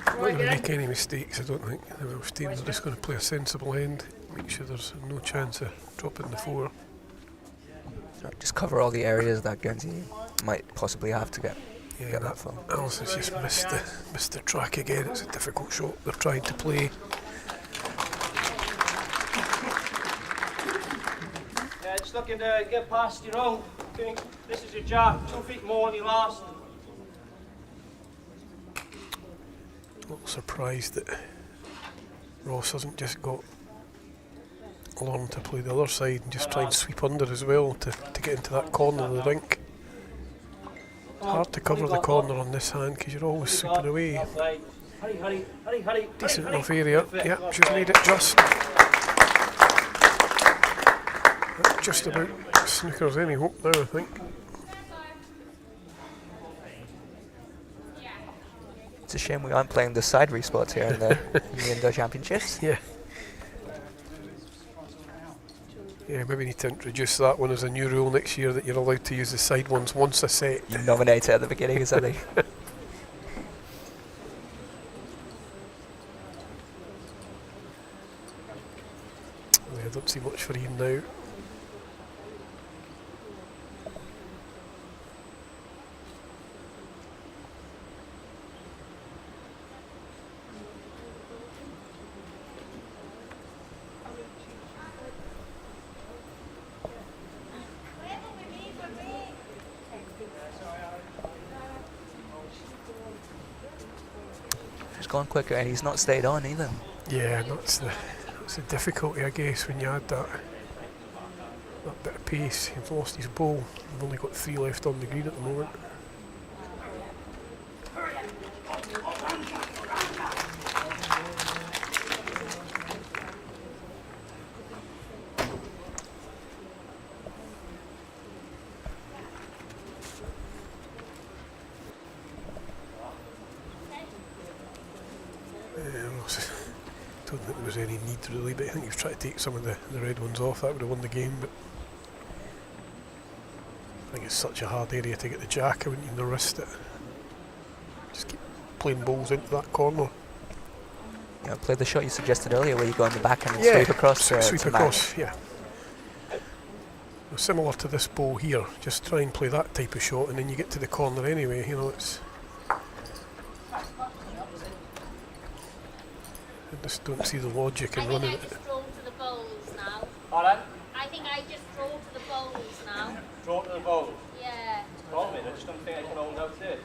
Not going to make any mistakes, I don't think. The Welsh team are just going to play a sensible end, make sure there's no chance of dropping the 4. So just cover all the areas that Guernsey might possibly have to get that far. Alison's just missed the track again. It's a difficult shot they're trying to play. Yeah, just looking to get past your own. This is your jack, 2 feet more than your last. A little surprised that Ross hasn't just got along to play the other side and just try and sweep under as well to get into that corner of the rink. It's hard to cover the corner on this hand because you're always sweeping away. Hurry. Decent enough area. Yeah, she's made it just. That's just about snookers any hope now, I think. It's a shame we aren't playing the side respots here in the Indoor Championships. Yeah. Yeah, maybe need to introduce that one as a new rule next year, that you're allowed to use the side ones once a set. You nominate it at the beginning or something. I don't see much for him now. He's gone quicker and he's not stayed on either. Yeah, that's the difficulty, I guess, when you add that bit of pace. He's lost his ball. We've only got 3 left on the green at the moment. I don't think there was any need really, but I think he was trying to take some of the red ones off. That would have won the game, but I think it's such a hard area to get the jack. I wouldn't even risk it. Just keep playing balls into that corner. Yeah, play the shot you suggested earlier where you go on the back and sweep across. Sweep across, yeah. Similar to this ball here, just try and play that type of shot, and then you get to the corner anyway. You know, it's. I just don't see the logic in running it. Alright? I think I just throw to the bowls now. Draw to the bowl. Yeah. Oh, mate, I just don't think I can hold out it.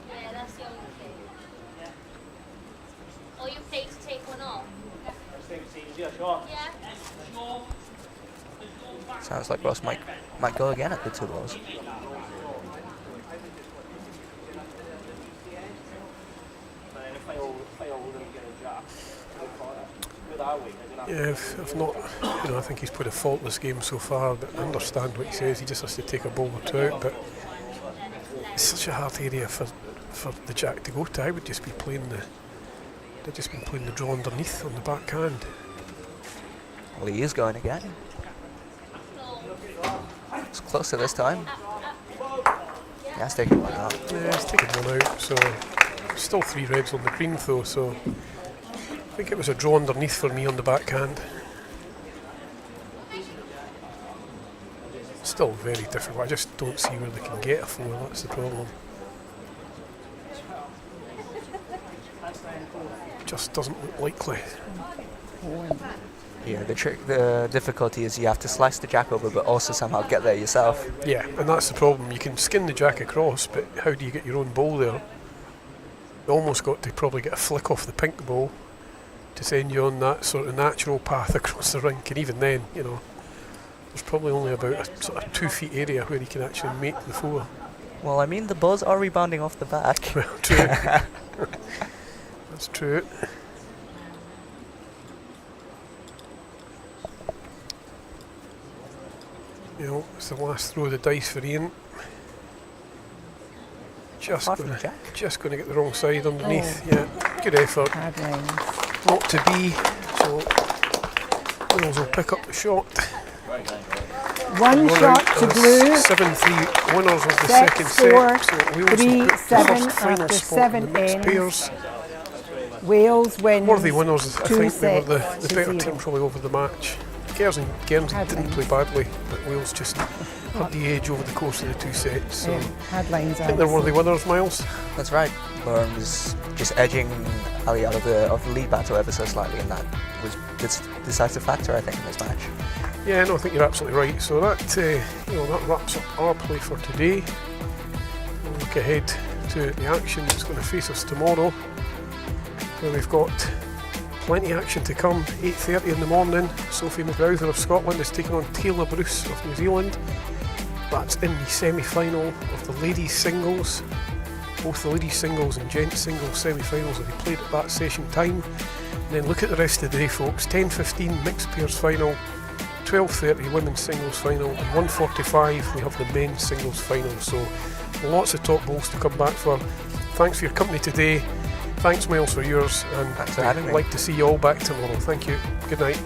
Yeah, that's the only thing. Or you pay to take one off. I just think it's easier, sure. Yeah. Sounds like Ross might go again at the 2 balls. But then if I hold and get a jack, with our weight, I don't have Yeah, I've not, I think he's put a faultless game so far, but I understand what he says. He just has to take a ball or 2 out, but it's such a hard area for the jack to go to. I would just be playing they've just been playing the draw underneath on the backhand. Well, he is going again. It's closer this time. He has taken one out. Yeah, he's taken one out, so still 3 reds on the green though, so I think it was a draw underneath for me on the backhand. Still very difficult. I just don't see where they can get a 4, that's the problem. Just doesn't look likely. Yeah, the difficulty is you have to slice the jack over, but also somehow get there yourself. Yeah, and that's the problem. You can skin the jack across, but how do you get your own ball there? You almost got to probably get a flick off the pink ball to send you on that sort of natural path across the rink, and even then, there's probably only about a sort of 2 feet area where you can actually make the 4. Well, I mean, the balls are rebounding off the back. Well, true. That's true. It's the last throw of the dice for Ian. Just Apart from going Jack. to get the wrong side underneath. Yeah, good effort. Hard lines. Not to be. So Wales will pick up the shot. One shot to blue. 7-3 winners of the Set, second 4, set. So Wales 3, will put the 7 first final after spot in 7 the mixed ends. pairs. Wales wins. Worthy winners. I 2 think they were the sets to better 0. team probably over the match. Guernsey didn't play badly, but Wales just had the edge over the course of the 2 sets. So Headlines. I think they're worthy winners, Miles. That's right. Lauren was just edging Ali out of the lead battle ever so slightly, and that was the decisive factor, I think, in this match. Yeah, no, I think you're absolutely right. So that that wraps up our play for today. We'll look ahead to the action that's going to face us tomorrow, where we've got plenty of action to come. 8:30 in the morning, Sophie McGrowther of Scotland is taking on Taylor Bruce of New Zealand. That's in the semi-final of the ladies singles. Both the ladies singles and gents singles semi-finals will be played at that session time. And then look at the rest of the day, folks. 10:15 mixed pairs final, 12:30 women's singles final, and 1:45 we have the men's singles final. So lots of top bowls to come back for. Thanks for your company today. Thanks, Miles, for yours, and Thanks for having me. I'd like to see you all back tomorrow. Thank you. Good night.